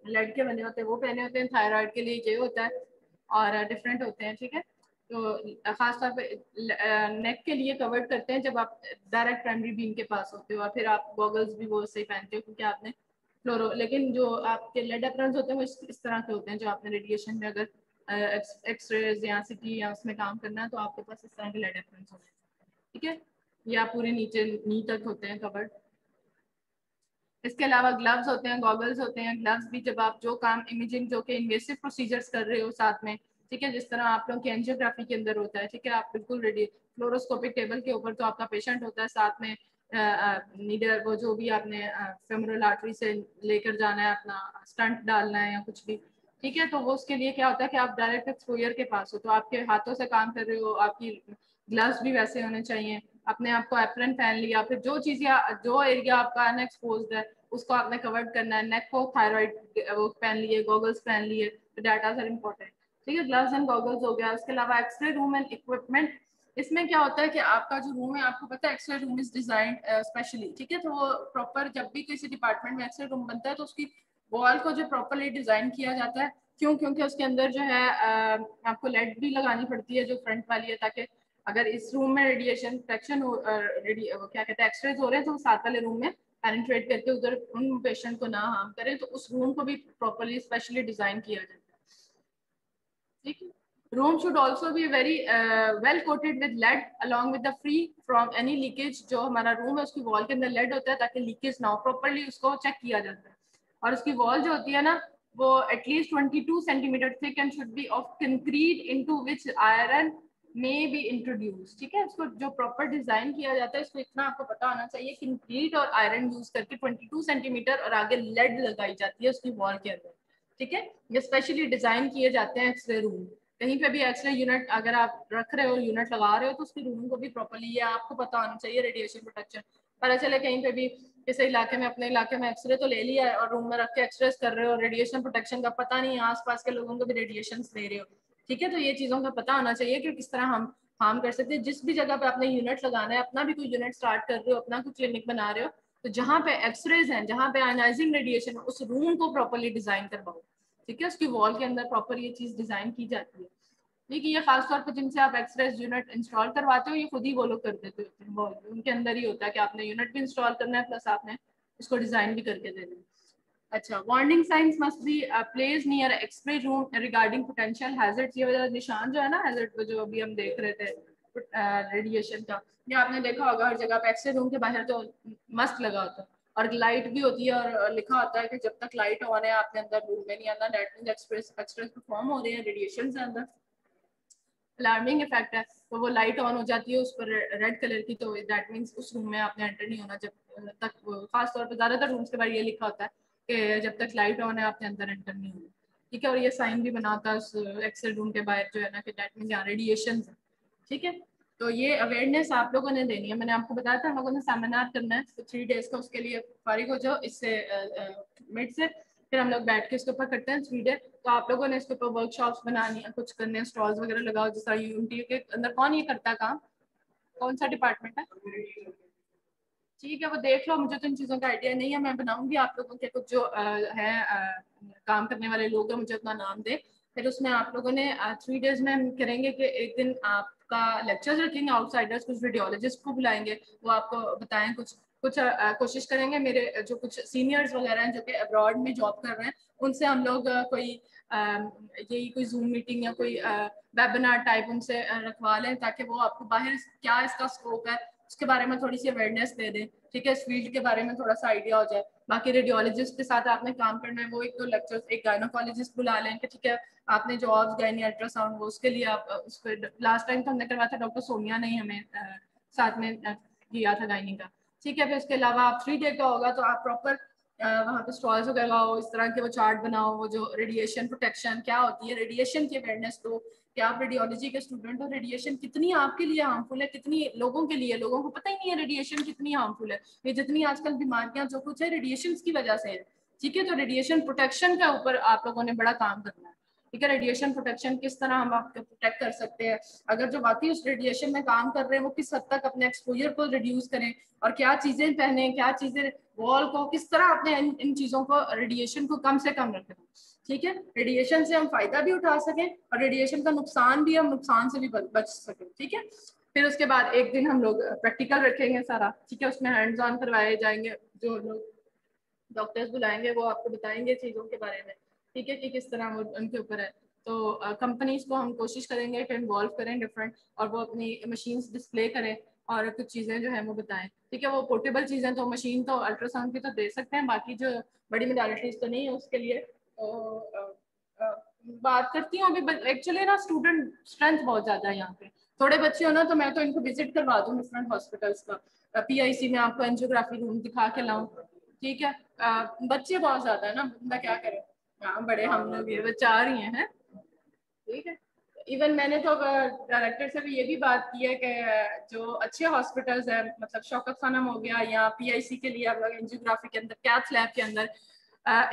लेड के बने होते हैं वो पहने होते हैं। थायराइड के लिए ये होता है और डिफरेंट होते हैं, ठीक है। तो खास तौर पे नेक के लिए कवर्ड करते हैं जब आप डायरेक्ट प्राइमरी बीम के पास होते हो, और फिर आप गॉगल्स भी वो सही पहनते हो क्योंकि आपने फ्लोरो। लेकिन जो आपके लेड एप्रन्स होते हैं वो इस तरह के होते हैं, जो आपने रेडिएशन में अगर एक्सरेज या सिटी या उसमें काम करना है तो आपके पास इस तरह के लेड एप्रन्स होते हैं, ठीक है। या पूरे नीचे नी तक होते हैं कवर्ड। इसके अलावा ग्लव्स होते हैं, गॉगल्स होते हैं। ग्लव्स भी जब आप जो काम इमेजिंग जो कि इन्वेसिव प्रोसीजर्स कर रहे हो साथ में, ठीक है, जिस तरह आप लोग की एंजियोग्राफी के अंदर होता है, ठीक है, आप बिल्कुल रेडी फ्लोरोस्कोपिक टेबल के ऊपर तो आपका पेशेंट होता है, साथ में नीडर वो जो भी आपने फेमोरल आर्टरी से लेकर जाना है, अपना स्टंट डालना है या कुछ भी, ठीक है, तो वो उसके लिए क्या होता है कि आप डायरेक्ट एक्सपोजर के पास हो, तो आपके हाथों से काम कर रहे हो, आपकी ग्लव्स भी वैसे होने चाहिए। अपने आप को एप्रन पहन लिया, फिर जो चीजें जो एरिया आपका अनएक्सपोज्ड है उसको आपने कवर्ड करना है। नेक को थायराइड वो पहन लिए, गॉगल्स पहन लिए, तो डाटा आर इम्पोर्टेंट, ठीक है। ग्लव्स एंड गॉगल्स हो गया। उसके अलावा एक्सरे रूम एंड इक्विपमेंट। इसमें क्या होता है कि आपका जो रूम है, आपको पता है X ray room is design specially, ठीक है, तो वो प्रॉपर जब भी किसी डिपार्टमेंट में एक्सरे रूम बनता है तो उसकी वॉल को जो प्रॉपरली डिजाइन किया जाता है, क्यों, क्योंकि उसके अंदर जो है आपको लेड भी लगानी पड़ती है जो फ्रंट वाली है, ताकि अगर इस रूम में रेडिएशन प्रोटेक्शन हो क्या कहते हैं एक्सरेज हो रहे हैं तो साथ वाले रूम में पेनिट्रेट करके उधर उन पेशेंट को ना हार्म करें, तो उस रूम को भी प्रॉपरली स्पेशली डिजाइन किया जाता है, ठीक है। Room should also be very well coated with lead along with the free from any leakage. जो हमारा रूम है उसकी वॉल के अंदर लेड होता है ताकि लीकेज ना हो, प्रॉपरली उसको चेक किया जाता है। और उसकी वॉल जो होती है ना वो at least 22 centimetre thick and should be of concrete into which iron may be introduce, ठीक है। इसको जो प्रॉपर डिजाइन किया जाता है इसको इतना आपको पता होना चाहिए, कंक्रीट और आयरन यूज करके 22 सेंटीमीटर और आगे लेड लगाई जाती है उसकी वॉल के अंदर, ठीक है। ये स्पेशली डिजाइन किए जाते हैं एक्सरे रूम। कहीं पे भी एक्सरे यूनिट अगर आप रख रहे हो, यूनिट लगा रहे हो, तो उसकी रूम को भी प्रॉपरली ये आपको पता होना चाहिए रेडिएशन प्रोटेक्शन। पता चले कहीं पे भी किसी इलाके में, अपने इलाके में एक्सरे तो ले लिया है और रूम में रख के एक्सरेस कर रहे हो, रेडिएशन प्रोटेक्शन का पता नहीं है, आसपास के लोगों को भी रेडिएशन दे रहे हो, ठीक है। तो ये चीजों का पता होना चाहिए कि किस तरह हम हार्म कर सकते हैं। जिस भी जगह पे आपने यूनिट लगाना है, अपना भी कोई यूनिट स्टार्ट कर रहे हो, अपना कोई क्लिनिक बना रहे हो, तो जहाँ पे एक्सरेज हैं, जहाँ पे आयनाइजिंग रेडिएशन, उस रूम को प्रॉपरली डिजाइन करवाओ, ठीक है। उसकी वॉल के अंदर प्रॉपर ये चीज डिजाइन की जाती है, ठीक है। ये खासतौर पर जिनसे आप एक्सरेज यूनिट इंस्टॉल करवाते हो ये खुद ही वो लोग कर देते होते हैं, उनके अंदर ही होता है कि आपने यूनिट भी इंस्टॉल करना है प्लस आपने इसको डिजाइन भी करके देना है। अच्छा, warning signs must be place near X ray room regarding potential hazards. ये वाला निशान जो है ना हैजर्ड जो अभी हम देख रहे थे रेडिएशन का, ये आपने देखा होगा हर जगह पे एक्सरे रूम के बाहर तो मस्त लगा होता है और लाइट भी होती है और लिखा होता है कि जब तक लाइट ऑन है आपने अंदर रूम में नहीं आना, दैट मींस एक्सप्रेस परफॉर्म हो रहे हैं रेडिएशन से अंदर। अलार्मिंग इफेक्ट है, तो वो लाइट ऑन हो जाती है उस पर रेड कलर की, तो दैट मींस उस रूम में आपने एंटर नहीं होना जब तक, खास तौर पे ज्यादातर रूम्स के बारे ये लिखा होता है कि जब तक लाइट ऑन है आपने अंदर एंटर नहीं होना, ठीक है। और ये साइन भी बनाता है उस एक्सेल रूम के बाहर जो है ना कि दैट मींस यहाँ रेडिएशन है, ठीक है। तो ये अवेयरनेस आप लोगों ने देनी है। मैंने आपको बताया था हम लोगों ने सेमिनार करना है 3 डेज का, उसके लिए फारिग हो जाओ इससे मिड से, फिर हम लोग बैठ के इसके ऊपर करते हैं 3 डे। तो आप लोगों ने इसके ऊपर वर्कशॉप्स बनानी है, कुछ करने हैं, स्टॉल्स वगैरह लगाओ। जिस तरह यूनिटी के अंदर कौन ये करता है काम, कौन सा डिपार्टमेंट है, ठीक है, वो देख लो। मुझे तो इन चीज़ों का आइडिया नहीं है, मैं बनाऊंगी आप लोगों के कुछ जो है काम करने वाले लोग हैं, मुझे अपना नाम दे। फिर उसमें आप लोगों ने 3 डेज में हम करेंगे कि एक दिन आपका लेक्चर रखेंगे आउटसाइडर्स, कुछ रेडियोलॉजिस्ट को बुलाएंगे, वो आपको बताएं कुछ कुछ कोशिश करेंगे, मेरे जो कुछ सीनियर्स वगैरह हैं जो कि अब्रॉड में जॉब कर रहे हैं, उनसे हम लोग कोई यही कोई जूम मीटिंग या कोई वेबिनार टाइप उनसे रखवा लें, ताकि वो आपको बाहर क्या इसका स्कोप है उसके बारे में थोड़ी सी अवेयरनेस दे दें। ठीक है, इस फील्ड के बारे में थोड़ा सा आइडिया हो जाए। बाकी रेडियोलॉजिस्ट के साथ आपने काम करना है, वो एक दो लेक्चर्स, एक गायनोकोलॉजिस्ट बुला लें कि ठीक है आपने जो ऑब्स गायनी अल्ट्रासाउंड वो उसके लिए आप उसको, लास्ट टाइम तो हमने करवाया था डॉक्टर सोनिया ने हमें साथ में किया था गायनी का। ठीक है, फिर उसके अलावा आप 3 डे का होगा तो आप प्रॉपर वहाँ पे स्टॉल्स वगैरह लगाओ, इस तरह के वो चार्ट बनाओ, वो जो रेडिएशन प्रोटेक्शन क्या होती है, रेडिएशन की अवेयरनेस दो कि आप रेडियोलॉजी के स्टूडेंट हो, रेडिएशन कितनी आपके लिए हार्मफुल है, कितनी लोगों के लिए, लोगों को पता ही नहीं है रेडिएशन कितनी हार्मफुल है। ये जितनी आजकल बीमारियां जो कुछ है रेडिएशन की वजह से है। ठीक है, तो रेडिएशन प्रोटेक्शन के ऊपर आप लोगों ने बड़ा काम करना है। ठीक है, रेडिएशन प्रोटेक्शन किस तरह हम आपको प्रोटेक्ट कर सकते हैं, अगर जो बाकी उस रेडिएशन में काम कर रहे हैं वो किस हद तक अपने एक्सपोजर को रिड्यूस करें, और क्या चीजें पहने, क्या चीजें वॉल को किस तरह अपने इन चीजों को, रेडिएशन को कम से कम रखें। ठीक है, रेडिएशन से हम फायदा भी उठा सकें और रेडिएशन का नुकसान भी, हम नुकसान से भी बच सकें। ठीक है, फिर उसके बाद एक दिन हम लोग प्रैक्टिकल रखेंगे सारा। ठीक है, उसमें हैंड्स ऑन करवाए जाएंगे, जो लोग डॉक्टर्स बुलाएंगे वो आपको बताएंगे चीज़ों के बारे में। ठीक है, कि किस तरह वो उनके ऊपर है। तो कंपनीज को हम कोशिश करेंगे कि इन्वॉल्व करें डिफरेंट, और वो अपनी मशीन्स डिस्प्ले करें और कुछ चीज़ें जो है वो बताएं। ठीक है, वो पोर्टेबल चीज़ें तो मशीन तो अल्ट्रासाउंड की तो दे सकते हैं, बाकी जो बड़ी मोडालिटीज़ तो नहीं है उसके लिए। बात करती हूँ अभी, एक्चुअली ना स्टूडेंट स्ट्रेंथ बहुत ज़्यादा है यहाँ पे। थोड़े बच्चे हो ना तो मैं तो इनको विजिट करवा दूँ डिफरेंट हॉस्पिटल्स का, PIC में आपको एंजियोग्राफी रूम दिखा के लाऊं। ठीक है, बच्चे बहुत ज्यादा है ना, बंदा क्या करे। हाँ, बड़े हम लोग ये 4 ही हैं। ठीक है, इवन मैंने तो डायरेक्टर से भी ये भी बात की है कि जो अच्छे हॉस्पिटल्स हैं, मतलब शौकत खानम हो गया या PIC के लिए आप लोग एंजियोग्राफी के अंदर, कैथ लैब के अंदर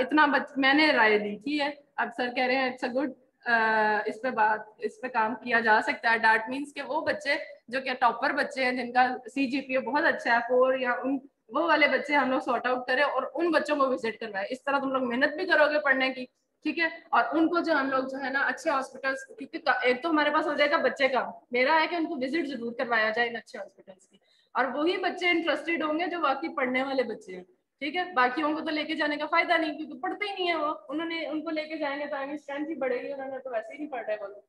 इतना मैंने राय दी थी है। अब सर कह रहे हैं इट्स अ गुड, इस पे काम किया जा सकता है। डैट मीन्स के वो बच्चे जो क्या टॉपर बच्चे हैं, जिनका CGPA बहुत अच्छा है 4 या उन, वो वाले बच्चे हम लोग सॉर्ट आउट करें और उन बच्चों को विजिट करवाएं। इस तरह तुम लोग मेहनत भी करोगे पढ़ने की। ठीक है, और उनको जो हम लोग जो है ना अच्छे हॉस्पिटल्स, क्योंकि एक तो हमारे पास हो जाएगा बच्चे का, मेरा है कि उनको विजिट जरूर करवाया जाए इन अच्छे हॉस्पिटल्स की, और वही बच्चे इंटरेस्टेड होंगे जो बाकी पढ़ने वाले बच्चे हैं। ठीक है, बाकियों को तो लेके जाने का फायदा नहीं, क्योंकि पढ़ते ही नहीं है वो, उन्होंने उनको लेके जाएंगे तो आगे स्ट्रेंथ ही बढ़ेगी, उन्होंने तो वैसे ही नहीं पढ़ रहे वो लोग।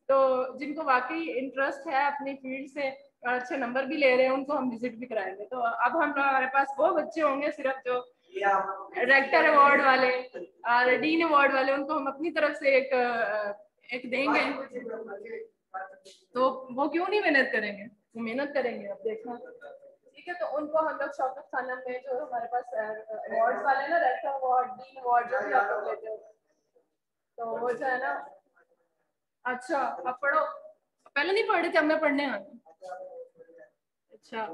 तो जिनको वाकई इंटरेस्ट है अपनी फील्ड से, अच्छे नंबर भी ले रहे हैं, उनको हम विजिट भी कराएंगे। तो अब हमारे पास वो बच्चे होंगे सिर्फ जो रेक्टर अवार्ड वाले, डीन अवार्ड वाले, उनको हम अपनी तरफ से एक देंगे। तो वो क्यों नहीं मेहनत करेंगे, वो मेहनत करेंगे, अब देखना। ठीक है, तो उनको हम लोग शौकत खानम में जो हमारे पास अवार्ड वाले ना, रेक्टर अवार्ड, डीन अवार्ड, जो भी आप लोग लेते हो, तो वो जो है ना। अच्छा, अब पढ़ो, पहले नहीं पढ़ रहे थे, अब मैं पढ़ने आना। अच्छा,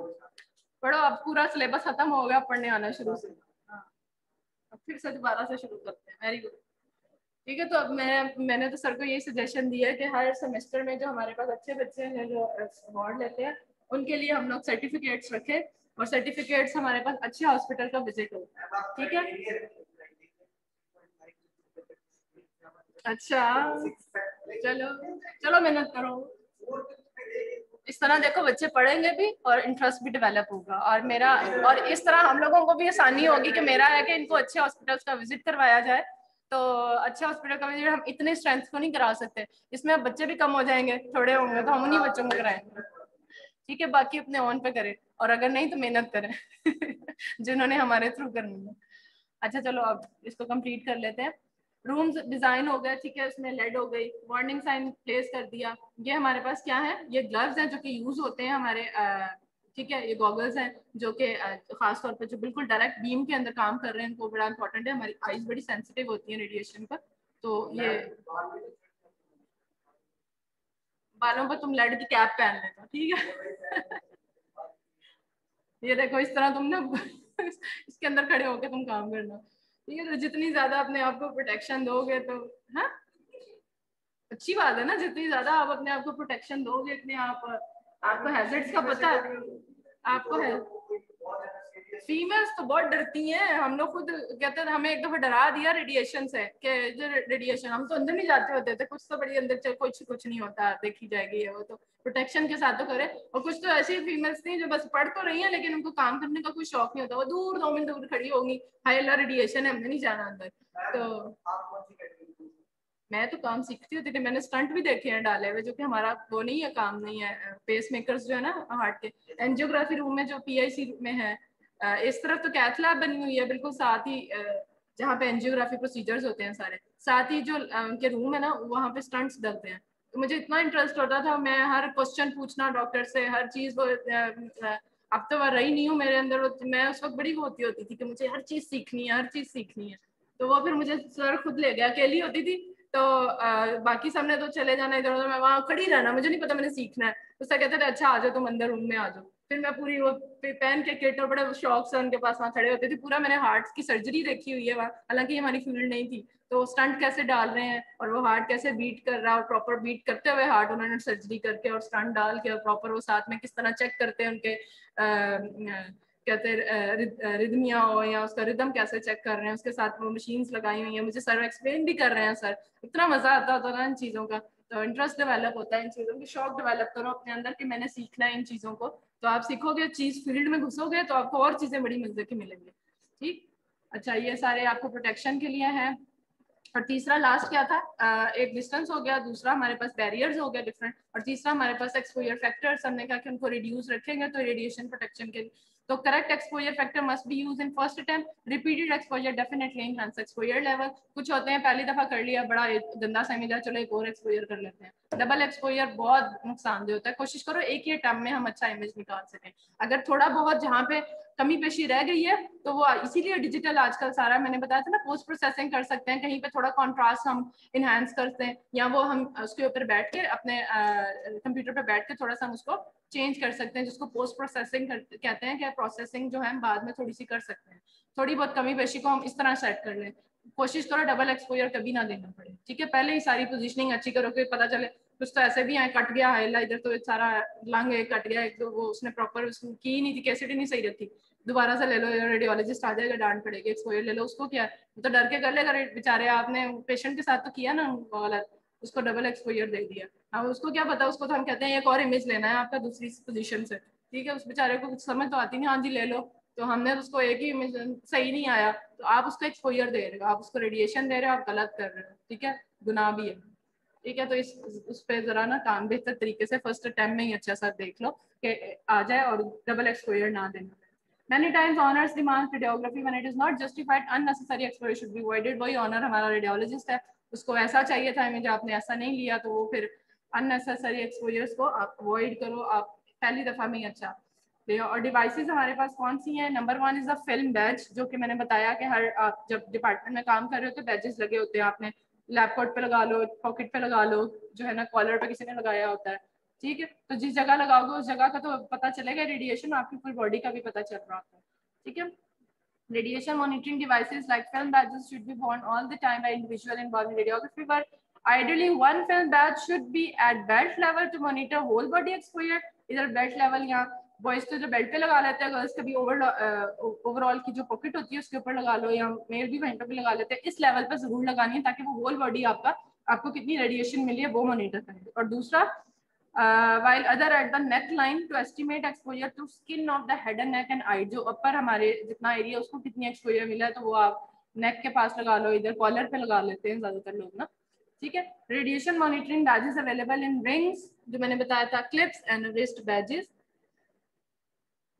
पढ़ो, अब पूरा सिलेबस खत्म हो गया, पढ़ने आना शुरू से। हाँ, अब फिर से दोबारा से शुरू करते हैं। Very good. ठीक है, तो अब मैंने तो सर को यही सजेशन दिया है कि हर सेमेस्टर में जो हमारे पास अच्छे बच्चे हैं जो अवार्ड लेते हैं, उनके लिए हम लोग सर्टिफिकेट्स रखें, और सर्टिफिकेट्स हमारे पास अच्छे हॉस्पिटल का विजिट हो। ठीक है, अच्छा, चलो चलो मेहनत करो। इस तरह देखो बच्चे पढ़ेंगे भी और इंटरेस्ट भी डेवलप होगा, और मेरा, और इस तरह हम लोगों को भी आसानी होगी कि मेरा है कि इनको अच्छे हॉस्पिटल्स का विजिट करवाया जाए। तो अच्छे हॉस्पिटल का विजिट हम इतने स्ट्रेंथ को नहीं करा सकते, इसमें अब बच्चे भी कम हो जाएंगे, थोड़े होंगे तो हम उन्हीं बच्चों को कराएंगे। ठीक है, बाकी अपने ऑन पे करें, और अगर नहीं तो मेहनत करें जिन्होंने हमारे थ्रू करनी है। अच्छा चलो, अब इसको कंप्लीट कर लेते हैं। रूम्स डिजाइन हो गए, ठीक है, उसमें लेड हो गई, वार्निंग साइन प्लेस कर दिया। ये हमारे पास क्या है, ये ग्लव्स हैं जो कि यूज होते हैं हमारे, ठीक है, ये गॉगल्स हैं जो कि खास तौर पर जो बिल्कुल डायरेक्ट बीम के अंदर काम कर रहे हैं, उनको बड़ा इंपॉर्टेंट है, हमारी आईज बड़ी सेंसिटिव होती है रेडिएशन पर। तो ये बालों पर तुम लेड की कैप पहन लेना, ठीक है। ये देखो, इस तरह तुम ना इसके अंदर खड़े होकर तुम काम करना। ठीक है, तो जितनी ज्यादा अपने आप को प्रोटेक्शन दोगे तो, हाँ, अच्छी बात है ना, जितनी ज्यादा आप अपने आप को प्रोटेक्शन दोगे इतने आप, आपको हैजर्ड्स का पता है, आपको है। फीमेल्स तो बहुत डरती हैं, हम लोग खुद कहते हैं, हमें एक दफा डरा दिया रेडिएशन से कि जो रेडिएशन, हम तो अंदर नहीं जाते होते थे, कुछ तो बड़ी अंदर चल, कुछ नहीं होता, देखी जाएगी वो तो प्रोटेक्शन के साथ तो करे। और कुछ तो ऐसी फीमेल्स थी जो बस पढ़ तो रही हैं लेकिन उनको काम करने का कोई शौक नहीं होता, वो दूर 2 मिनट दूर खड़ी होंगी, हाई अल्लाह रेडिएशन है, हमने नहीं जाना अंदर। तो मैं तो काम सीखती होती थी, मैंने स्टंट भी देखे हैं डाले हुए, जो कि हमारा वो नहीं है, काम नहीं है। पेस मेकर्स जो है ना हार्ट के, एंजियोग्राफी रूम में जो पीआईसी में है, इस तरफ तो कैथ लैब बनी हुई है बिल्कुल साथ ही, जहाँ पे एंजियोग्राफी प्रोसीजर्स होते हैं सारे, साथ ही जो उनके रूम है ना वहाँ पे स्टंट्स डलते हैं। तो मुझे इतना इंटरेस्ट होता था, मैं हर क्वेश्चन पूछना डॉक्टर से, हर चीज वो अब तो वह रही नहीं हूँ मेरे अंदर, मैं उस वक्त बड़ी होती थी कि मुझे हर चीज सीखनी है, हर चीज सीखनी है। तो वो फिर मुझे सर खुद ले गया, अकेली होती थी तो बाकी सबने तो चले जाना इधर उधर, मैं वहां खड़ी रहना, मुझे नहीं पता मैंने सीखना है। तो सर कहते थे अच्छा आ जाओ तुम अंदर रूम में आ जाओ। फिर मैं पूरी वो पहन के किट और बड़े शौक से उनके पास वहाँ खड़े होते थे, पूरा मैंने हार्ट की सर्जरी देखी हुई है वहाँ, हालांकि हमारी फील्ड नहीं थी। तो स्टंट कैसे डाल रहे हैं और वो हार्ट कैसे बीट कर रहा है, और प्रॉपर बीट करते हुए हार्ट उन्होंने सर्जरी करके और स्टंट डाल के, और प्रॉपर वो साथ में किस तरह चेक करते हैं उनके कहते हैं रिदमिया हो या उसका रिदम कैसे चेक कर रहे हैं, उसके साथ वो मशीन्स लगाई हुई है, मुझे सर एक्सप्लेन भी कर रहे हैं सर। इतना मजा आता था ना इन चीजों का। तो इंटरेस्ट डेवलप होता है इन चीजों की, शौक डेवलप करो अपने अंदर कि मैंने सीखना है इन चीजों को, तो आप सीखोगे चीज, फील्ड में घुसोगे तो आपको और चीजें बड़ी मजे की मिलेंगी। ठीक, अच्छा ये सारे आपको प्रोटेक्शन के लिए हैं। और तीसरा लास्ट क्या था, एक डिस्टेंस हो गया, दूसरा हमारे पास बैरियर्स हो गया डिफरेंट, और तीसरा हमारे पास एक्सपोजर फैक्टर्स, हमने कहा कि उनको रिड्यूस रखेंगे तो रेडिएशन प्रोटेक्शन के। तो correct exposure factor must be use in first attempt, repeated exposure definitely enhance exposure level. कुछ होते हैं पहली दफा कर लिया, बड़ा गंदा सा मिला, चलो एक और एक्सपोजर कर लेते हैं। डबल एक्सपोजर बहुत नुकसानदेह होता है, कोशिश करो एक ही अटेम्प्ट में हम अच्छा इमेज निकाल सकें। अगर थोड़ा बहुत जहाँ पे कमी पेशी रह गई है तो वो इसीलिए डिजिटल आजकल सारा, मैंने बताया था ना, पोस्ट प्रोसेसिंग कर सकते हैं, कहीं पे थोड़ा कॉन्ट्रास्ट हम इनहेंस करते हैं, या वो हम उसके ऊपर बैठ के अपने कंप्यूटर पे बैठ के थोड़ा सा हम उसको चेंज कर सकते हैं, जिसको पोस्ट प्रोसेसिंग कहते हैं, कि प्रोसेसिंग जो है हम बाद में थोड़ी सी कर सकते हैं। थोड़ी बहुत कमी पेशी को हम इस तरह सेट कर लें। कोशिश करो डबल एक्सपोजर कभी ना देना पड़े, ठीक है। पहले ही सारी पोजिशनिंग अच्छी करो कि पता चले, कुछ तो ऐसे भी है कट गया है इधर, तो सारा लंग कट गया, एक तो वो उसने प्रॉपर की ही नहीं थी, कैसेट ही नहीं सही रखी, दोबारा से ले लो, रेडियोलॉजिस्ट आ जाएगा डांट पड़ेगी, एक्सपोजर ले लो, उसको क्या तो डर के कर लेगा बेचारे, आपने पेशेंट के साथ तो किया ना गलत, उसको डबल एक्सपोजर दे दिया। अब उसको क्या पता, उसको तो हम कहते हैं एक और इमेज लेना है आपका दूसरी पोजीशन से, ठीक है, उस बेचारे को कुछ समझ तो आती नहीं, हाँ जी ले लो, तो हमने उसको एक ही इमेज, सही नहीं आया तो आप उसको एक्सपोजर दे रहे हो, आप उसको रेडिएशन दे रहे हो, आप गलत कर रहे हो, ठीक है, गुनाह भी है, ठीक है। तो इस उस पर जरा ना काम बेहतर तरीके से फर्स्ट अटेम्प्ट में ही अच्छा सा देख लो कि आ जाए और डबल एक्सपोजर ना देना। Many times honors demands radiography when it is not justified, unnecessary exposure should be avoided। वही ऑनर हमारा रेडियोलॉजिस्ट है, उसको ऐसा चाहिए था इमेज, आपने ऐसा नहीं लिया, तो वो फिर अननेसेसरी एक्सपोजर्स को आप अवॉइड करो, आप पहली दफा में ही अच्छा। और डिवाइसेस हमारे पास कौन सी हैं, number 1 is the film batch, जो कि मैंने बताया कि हर आप जब डिपार्टमेंट में काम कर रहे हो तो बैचेस लगे होते हैं, आपने लैब कोट पे लगा लो, पॉकेट पे लगा लो, जो है ना कॉलर पे किसी ने लगाया होता है, ठीक है। तो जिस जगह लगाओगे उस जगह का तो पता चलेगा, रेडिएशन आपकी फुल बॉडी का भी पता चल रहा होता है, ठीक है। Radiation monitoring devices like film badges should be worn all the time by individual involved in radiography work. Ideally, one film badge should be at belt level to monitor whole body exposure. इधर belt level, यहाँ boys तो जो belt पे लगा लेते हैं, girls कभी overall की जो पॉकेट होती है उसके ऊपर लगा लो, या मेल भी वहीं पे भी लगा लेते हैं। इस लेवल पे जरूर लगानी है ताकि वो होल बॉडी आपको कितनी रेडिएशन मिली है वो मॉनिटर करें। और दूसरा, while other at the neck line to estimate exposure to skin of the head and neck and eye, जो ऊपर हमारे जितना एरिया उसको कितनी एक्सपोजर मिला है, तो वो आप नेक के पास लगा लो, इधर कॉलर पे लगा लेते हैं ज्यादातर लोग ना, ठीक है। Radiation monitoring badges available in rings, जो मैंने बताया था, क्लिप्स एंड रिस्ट बैजेस।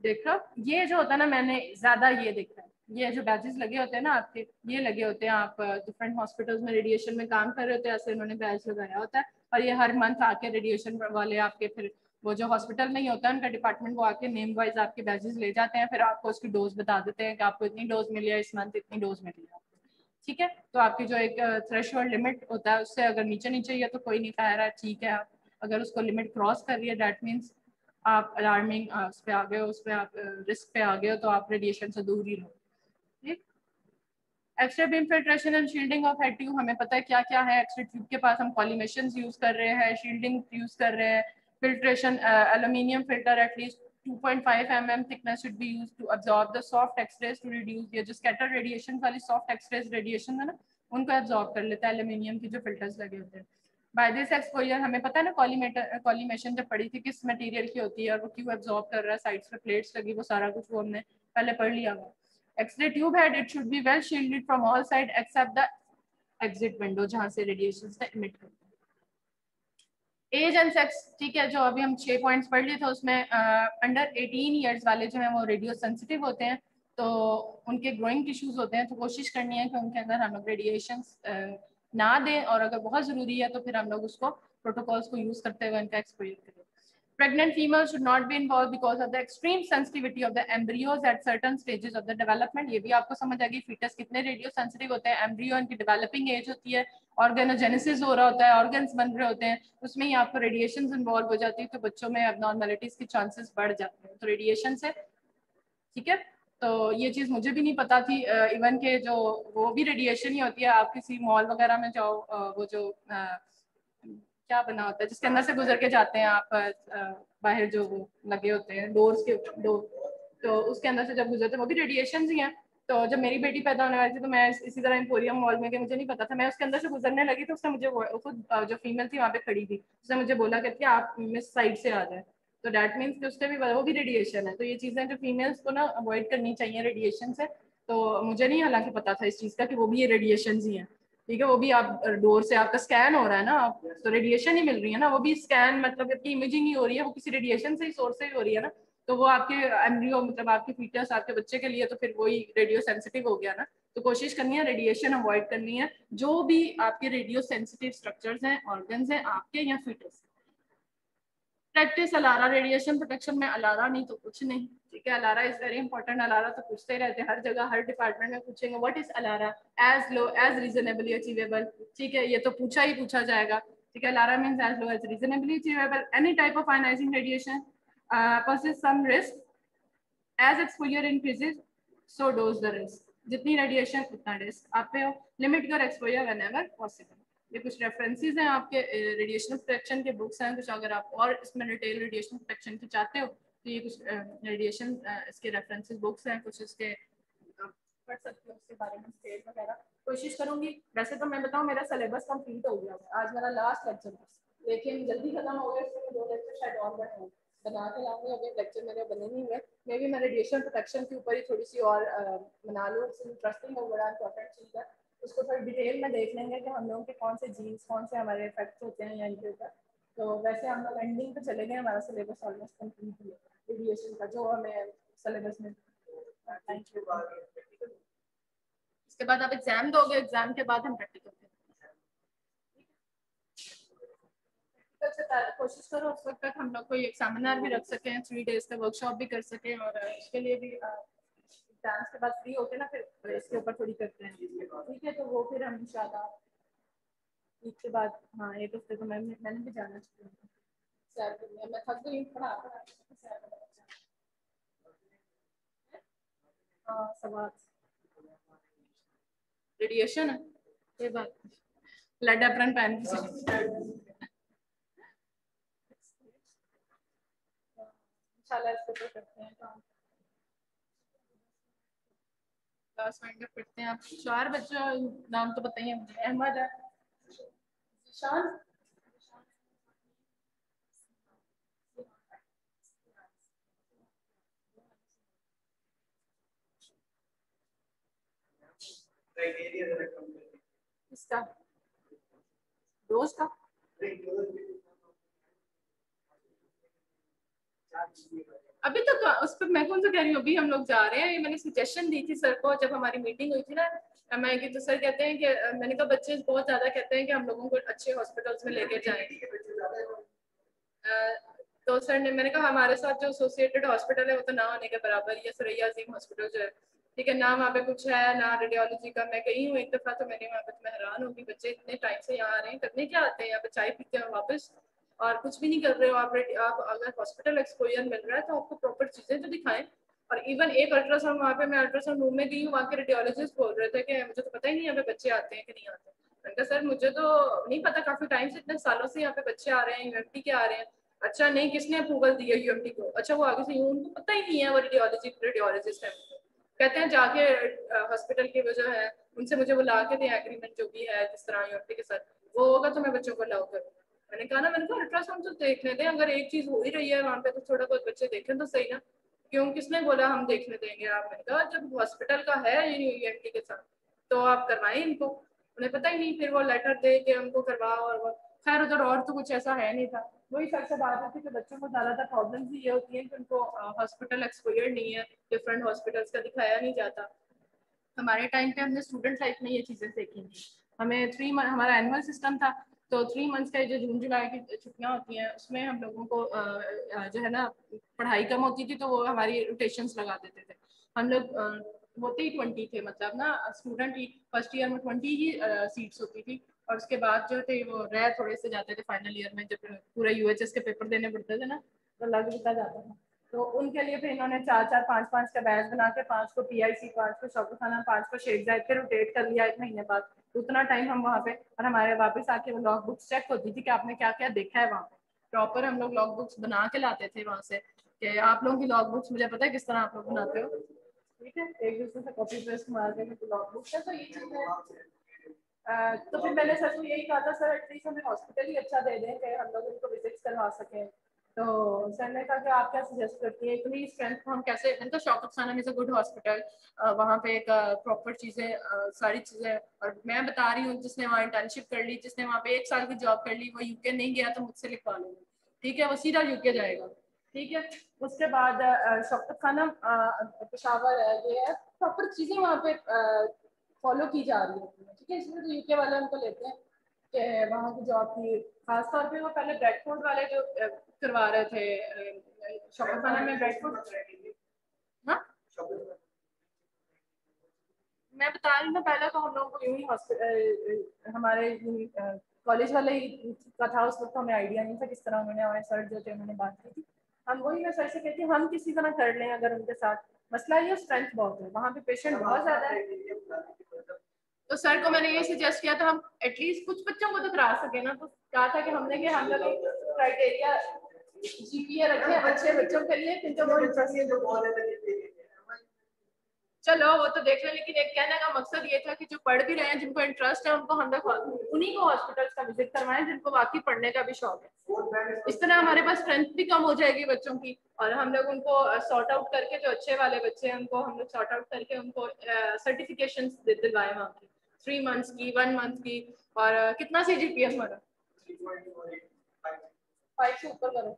देख लो ये जो होता है ना, मैंने ज्यादा ये देखा है, ये जो बैजेस लगे होते हैं ना आपके, ये लगे होते हैं, आप डिफरेंट हॉस्पिटल्स में रेडिएशन में काम कर रहे होते हैं, ऐसे उन्होंने बैज लगाया होता है, और ये हर मंथ आके रेडिएशन वाले आपके, फिर वो जो हॉस्पिटल में ही होता है उनका डिपार्टमेंट, वो आके नेम वाइज आपके बैजेस ले जाते हैं, फिर आपको उसकी डोज बता देते हैं कि आपको इतनी डोज मिली है इस मंथ, इतनी डोज मिली है, ठीक है। तो आपकी जो एक थ्रेशोल्ड लिमिट होता है उससे अगर नीचे नीचे ही है तो कोई नहीं कह रहा है, ठीक है। आप अगर उसको लिमिट क्रॉस कर रही है दैट मीन्स आप अलार्मिंग उस पे आ गए हो, उस पे आप रिस्क पे आ गए हो, तो आप रेडिएशन से दूर ही रहो, ठीक। X ray beam filtration and shielding of head tube, हमें पता है क्या क्या है, एक्सरे ट्यूब के पास हम कॉलीमेशंस यूज कर रहे हैं, शील्डिंग यूज कर रहे हैं, filtration aluminium filter at least 2.5 mm thickness should be used to absorb the soft X-rays to reduce ये जो scattered radiation वाली soft X-rays radiation है ना, उनको absorb कर लेता है एल्यूमिनियम की जो फिल्टर्स लगे होते हैं। बाय दिस एक्सपोजर हमें पता है ना, कॉलीमेशन जब पढ़ी थी किस मटेरियल की होती है और वो क्यों एब्जॉर्ब कर रहा है, साइड्स पे प्लेट्स लगी, वो सारा कुछ वो हमने पहले पढ़ लिया हुआ। X ray tube head it should be well shielded from all side except the exit window जहां से रेडिएशन से इमिट करते हैं। एज एंड सेक्स, ठीक है, जो अभी हम 6 पॉइंट्स पढ़ लिए थे उसमें अंडर 18 ईयर्स वाले जो हैं वो रेडियो सेंसिटिव होते हैं, तो उनके ग्रोइंग टिश्यूज होते हैं, तो कोशिश करनी है कि उनके अंदर हम लोग रेडिएशन ना दें, और अगर बहुत ज़रूरी है तो फिर हम लोग उसको प्रोटोकॉल्स को यूज़ करते हुए उनका एक्सपोजर करें। Pregnant females should not be involved because of the extreme sensitivity of the embryos at certain stages of the development. ये भी आपको समझ आ गई फीटस कितने रेडियो सेंसिटिव होते हैं। एम्ब्रियो इनकी डेवलपिंग एज होती है, ऑर्गेनोजेनेसिस हो रहा होता है, ऑर्गन्स बन रहे होते हैं, उसमें ही आपको रेडिएशन इन्वॉल्व हो जाती है, तो बच्चों में एबनॉर्मलिटीज के चांसेस बढ़ जाते हैं, तो रेडिएशन से, ठीक है। तो ये चीज़ मुझे भी नहीं पता थी, इवन के जो वो भी रेडिएशन ही होती है। आप किसी मॉल वगैरह में जाओ, वो जो क्या बना होता है जिसके अंदर से गुजर के जाते हैं आप, बाहर जो वो लगे होते हैं डोर्स के डोर, तो उसके अंदर से जब गुजरते हैं वो भी रेडिएशन ही हैं। तो जब मेरी बेटी पैदा होने वाली थी तो मैं इसी तरह एम्पोरियम मॉल में गई, मुझे नहीं पता था, मैं उसके अंदर से गुजरने लगी तो उसने मुझे खुद जो फीमेल थी वहाँ पे खड़ी थी, उसने मुझे बोला कि आप मिस साइड से आ जाए, तो डैट मीन्स कि उससे भी वो भी रेडिएशन है। तो ये चीज़ें जो फीमेल्स को ना अवॉइड करनी चाहिए रेडिएशन से, तो मुझे नहीं हालांकि पता था इस चीज़ का कि वो भी ये रेडिएशन ही हैं, ठीक है। वो भी आप डोर से आपका स्कैन हो रहा है ना, आप तो रेडिएशन ही मिल रही है ना, वो भी स्कैन मतलब आपकी इमेजिंग ही हो रही है, वो किसी रेडिएशन से ही सोर्स से ही हो रही है ना, तो वो आपके एम्ब्रियो मतलब आपके फीटस आपके बच्चे के लिए तो फिर वही रेडियो सेंसिटिव हो गया ना। तो कोशिश करनी है रेडिएशन अवॉइड करनी है, जो भी आपके रेडियो सेंसिटिव स्ट्रक्चर्स हैं, ऑर्गन्स हैं आपके या foetus. Practice ALARA, radiation protection में अलारा नहीं तो कुछ नहीं, ठीक है। ALARA is very important, ALARA तो पूछते ही रहते हैं हर जगह, हर डिपार्टमेंट में पूछेंगे what is ALARA, as low as reasonably achievable, ठीक है, ये तो पूछा ही पूछा जाएगा, ठीक है। ALARA means as low as reasonably achievable, any type of ionising radiation poses some risk, as exposure increases so does the risk, जितनी रेडिएशन उतना रिस्क आप पे हो, limit your exposure whenever possible. ये कुछ रेफरेंसेस हैं आपके रेडिएशन प्रोटेक्शन के बुक्स हैं कुछ, अगर आप और इसमें डिटेल रेडिएशन प्रोटेक्शन की चाहते हो तो ये कुछ रेडिएशन इसके रेफरेंसेस बुक्स हैं कुछ, इसके पढ़ सकते हो, उसके बारे में स्टेट वगैरह कोशिश करूंगी। वैसे तो मैं बताऊं मेरा सिलेबस कंप्लीट हो गया, आज मेरा लास्ट लेक्चर था, लेकिन जल्दी खत्म हो गया, इसमें 2 लेक्चर शायद और बना के लाऊंगी, अभी लेक्चर मेरे बने नहीं हुए, मे भी मैं रेडिएशन प्रोटेक्शन के ऊपर ही थोड़ी सी और बना लूँ, इंटरेस्टिंग और बड़ा इंपॉर्टेंट चीज़ है, उसको थोड़ी डिटेल में देख लेंगे कि हम लोगों के कौन से जीन्स कौन से हमारे इफेक्ट होते हैं या इनके ऊपर। तो वैसे हम लोग एंडिंग पे चले गए, हमारा सिलेबस ऑलमोस्ट कंप्लीट है रेडिएशन का जो हमें सिलेबस में। Thank you. इसके बाद आप एग्जाम दोगे, एग्जाम के बाद हम प्रैक्टिकल कोशिश करो उस वक्त तक हम लोग कोई एक सेमिनार भी रख सकें, 3 डेज का वर्कशॉप भी कर सकें, और इसके लिए भी एग्जाम्स के बाद फ्री होके ना फिर इसके ऊपर थोड़ी करते हैं, ठीक है। तो वो फिर हम इंशाल्लाह इसके बाद, हाँ 1 हफ्ते तो मैंने भी जाना चाहिए सैर करनी, मैं थक गई पढ़ा हाँ सवाल रेडिएशन है ये बात, ब्लड एप्रन पहन इंशाल्लाह इसको तो करते हैं काम। क्लास वाइंड अप करते हैं। आप 4 बच्चों नाम तो बताइए मुझे। अहमद है, शान, इसका रोज का अभी तक तो उस पर मैं कौन सा कह रही हूँ, अभी हम लोग जा रहे हैं, ये मैंने सजेशन दी थी सर को जब हमारी मीटिंग हुई थी ना, मैं कि तो सर कहते हैं कि मैंने कहा बच्चे बहुत ज्यादा कहते हैं कि हम लोगों को अच्छे हॉस्पिटल्स में लेकर जाएं, तो सर ने, मैंने कहा हमारे साथ जो एसोसिएटेड हॉस्पिटल है वो तो ना होने के बराबर, ये सरैया अजीम हॉस्पिटल जो है, ठीक है ना, वहाँ पे कुछ है ना रेडियोलॉजी का। मैं गई हूँ एक दफा तो मैंने वहाँ पे, मैं हैरान होगी, बच्चे इतने टाइम से यहाँ आ रहे हैं, करने क्या आते हैं यहाँ पे, चाय पीते हैं वापस और कुछ भी नहीं कर रहे हो आप अगर हॉस्पिटल एक्सपोजर मिल रहा है तो आपको प्रॉपर चीजें तो दिखाएं। और इवन एक अल्ट्रासाउंड, वहाँ पे मैं अल्ट्रासाउंड रूम में गई हूँ, वहाँ के रेडियोलॉजिस्ट बोल रहे थे कि मुझे तो पता ही नहीं यहाँ पे बच्चे आते हैं कि नहीं आते। मैंने कहा सर मुझे तो नहीं पता, काफी टाइम से, इतने सालों से यहाँ पे बच्चे आ रहे हैं, यूएमटी के आ रहे हैं, अच्छा नहीं, किसने अप्रूवल दिया यूएमटी को? अच्छा वो आगे से यूं उनको पता ही नहीं है, वो रेडियोलॉजिस्ट है, कहते हैं जाके हॉस्पिटल के वो जो है उनसे मुझे बुला के दें एग्रीमेंट जो भी है जिस तरह यूएमटी के साथ वो होगा तो मैं बच्चों को अलाउ करूँ। मैंने कहा ना, मैंने कहा अल्ट्रासाउंड तो देखने दें, अगर एक चीज हो ही रही है वहाँ पे तो थोड़ा बहुत बच्चे देखें तो सही ना, क्यों किसने बोला हम देखने देंगे? आप, मैंने कहा जब हॉस्पिटल का है यूएमटी के साथ तो आप करवाएं इनको। उन्हें पता ही नहीं, फिर वो लेटर दे के उनको करवाओ और वो खैर उधर और तो कुछ ऐसा है नहीं था। वही सर से बात होती है कि बच्चों को ज़्यादातर प्रॉब्लम्स ये होती हैं कि उनको हॉस्पिटल एक्सपोजर नहीं है, डिफरेंट हॉस्पिटल्स का दिखाया नहीं जाता। हमारे टाइम पे हमने स्टूडेंट लाइफ में ये चीज़ें सीखी थी। हमें 3 मंथ हमारा एनुअल सिस्टम था, तो 3 मंथ्स का जो जून जुलाई की छुट्टियां होती हैं उसमें हम लोगों को जो है ना पढ़ाई कम होती थी तो वो हमारी रोटेशंस लगा देते थे। हम लोग होते ही 20 थे, मतलब ना स्टूडेंट ही फर्स्ट ईयर में 20 ही सीट्स होती थी और उसके बाद जो थे वो रह थोड़े से जाते थे फाइनल ईयर में, जब पूरा यूएचएस के पेपर देने पड़ते थे ना तो लग भी जाता था। तो उनके लिए फिर इन्होंने 4-4 5-5 का बैच बना के 5 को पीआईसी, 5 को शौकत खाना, 5 को शेख जायद के रोटेट कर लिया 1 महीने बाद। तो उतना टाइम हम वहाँ पे और हमारे वापस आके वो लॉग बुक्स चेक होती थी कि आपने क्या क्या देखा है वहाँ पे। प्रॉपर हम लोग लॉग बुक्स बना के लाते थे वहाँ से कि आप लोगों की लॉग बुक्स मुझे पता है किस तरह आप लोग बनाते हो, ठीक है, एक दूसरे से कॉपी पेस्ट मार के लॉग बुक्स है। तो ये चीज़ है। तो फिर मैंने सर को यही कहा था, सर एटलीस्ट हमें हॉस्पिटल ही अच्छा दे दें कि हम लोग उनको विजिट्स करवा सकें। तो सर ने कहा कि आप क्या सजेस्ट करती हैं, इतनी स्ट्रेंथ हम कैसे, मैंने कहा शौकत खाना इज़ अ गुड हॉस्पिटल, वहाँ पे एक प्रॉपर चीज़ें सारी चीज़ें, और मैं बता रही हूँ जिसने वहाँ इंटर्नशिप कर ली, जिसने वहाँ पे 1 साल की जॉब कर ली, वो यूके नहीं गया तो मुझसे लिखवा लेगा, ठीक है, वो सीधा यूके जाएगा, ठीक है। उसके बाद शौकत खाना पेशावर है, ये है प्रॉपर चीज़ें वहाँ पे फॉलो की जा रही होती है, ठीक है। इसमें तो यूके वाले उनको लेते हैं कि वहाँ की जॉब की, खासतौर पे वो पहले ब्रेडफोर्ड वाले जो करवा रहे थे शौकत खाना में ब्रेडफोर्ड। हाँ मैं बता रही हूँ ना, पहले तो हम लोगों को यूं ही हॉस्पिटल हमारे कॉलेज वाले ही का था, उस वक्त हमें आइडिया नहीं था किस तरह उन्होंने, हमारे सर जो थे उन्होंने बात की थी। हम वही मैं सर से कहती हूँ हम किसी तरह कर लें अगर उनके साथ, मसला ये स्ट्रेंथ बहुत है वहाँ पे, पेशेंट बहुत ज्यादा है। तो सर को मैंने ये सजेस्ट किया था हम एटलीस्ट कुछ बच्चों को तो करा सके ना, तो कहा था कि हमने कि हम लोग क्राइटेरिया जीपीए रखे अच्छे बच्चों के लिए जिनको वो इंटरेस्ट। चलो वो तो देख लें, लेकिन एक कहने का मकसद ये था कि जो पढ़ भी रहे हैं जिनको इंटरेस्ट है उनको हम लोग उन्हीं को हॉस्पिटल्स का विजिट करवाएं जिनको वाकई पढ़ने का भी शौक है। इस तरह हमारे पास स्ट्रेंथ भी कम हो जाएगी बच्चों की, और हम लोग उनको सॉर्ट आउट करके जो अच्छे वाले बच्चे हैं उनको हम लोग सॉर्ट आउट करके उनको सर्टिफिकेशन दिलवाए वहाँ की 3 मंथ्स की, 1 मंथ की। और कितना सी जीपीए हमारा 5 से ऊपर करो,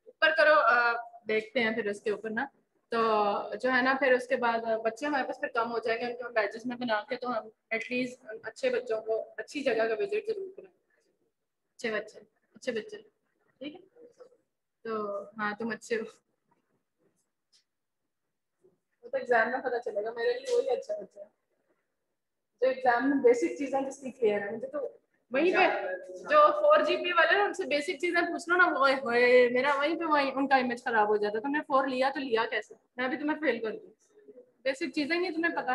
ऊपर करो, देखते हैं फिर उसके ऊपर ना। तो जो है ना फिर उसके बाद बच्चे हमारे पास फिर कम हो जाएंगे, उनको हम बैचेस में बना के तो हम एटलीस्ट अच्छे बच्चों को अच्छी जगह का विजिट जरूर करें। अच्छे बच्चे, अच्छे बच्चे, ठीक है। तो हाँ तुम अच्छे हो, वो तो एग्जाम में पता चलेगा, मेरे लिए वही अच्छा बच्चा है जो एग्जाम में बेसिक चीजें जिसकी क्लियर है। मुझे तो वहीं पे जो 4 जीपी वाले हैं उनसे बेसिक चीजें पूछ लो ना, वो मेरा वहीं पे वहीं उनका इमेज खराब हो जाता है, तुमने 4 लिया तो लिया कैसे, मैं भी तुम्हें फेल कर दूँ, बेसिक चीजें नहीं तुम्हें पता,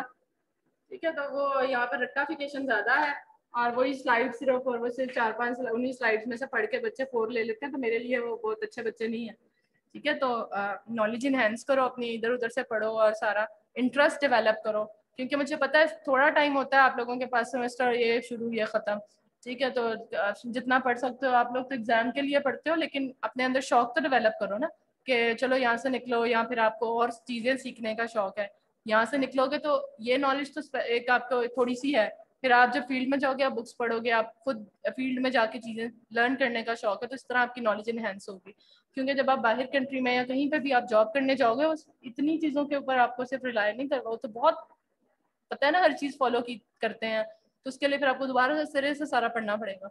ठीक है। तो वो यहाँ पर रट्टाफिकेशन ज्यादा है और वही स्लाइड सिर्फ, और वो सिर्फ 4-5 उन्हीं स्लाइड्स में से पढ़ के बच्चे 4 ले लेते हैं, तो मेरे लिए वो बहुत अच्छे बच्चे नहीं है, ठीक है। तो नॉलेज इनहेंस करो अपनी, इधर उधर से पढ़ो और सारा इंटरेस्ट डेवलप करो, क्योंकि मुझे पता है थोड़ा टाइम होता है आप लोगों के पास, सेमेस्टर ये शुरू ये खत्म, ठीक है। तो जितना पढ़ सकते हो आप लोग तो एग्जाम के लिए पढ़ते हो, लेकिन अपने अंदर शौक तो डेवलप करो ना कि चलो यहाँ से निकलो, या फिर आपको और चीजें सीखने का शौक है, यहाँ से निकलोगे तो ये नॉलेज तो एक आपको थोड़ी सी है, फिर आप जब फील्ड में जाओगे आप बुक्स पढ़ोगे, आप खुद फील्ड में जाके चीजें लर्न करने का शौक है, तो इस तरह आपकी नॉलेज इनहेंस होगी। क्योंकि जब आप बाहर कंट्री में या कहीं पे भी आप जॉब करने जाओगे उस इतनी चीज़ों के ऊपर आपको सिर्फ रिलाय नहीं करना, तो बहुत पता है ना हर चीज़ फॉलो की करते हैं, तो उसके लिए फिर आपको दोबारा से सिरे से सारा पढ़ना पड़ेगा,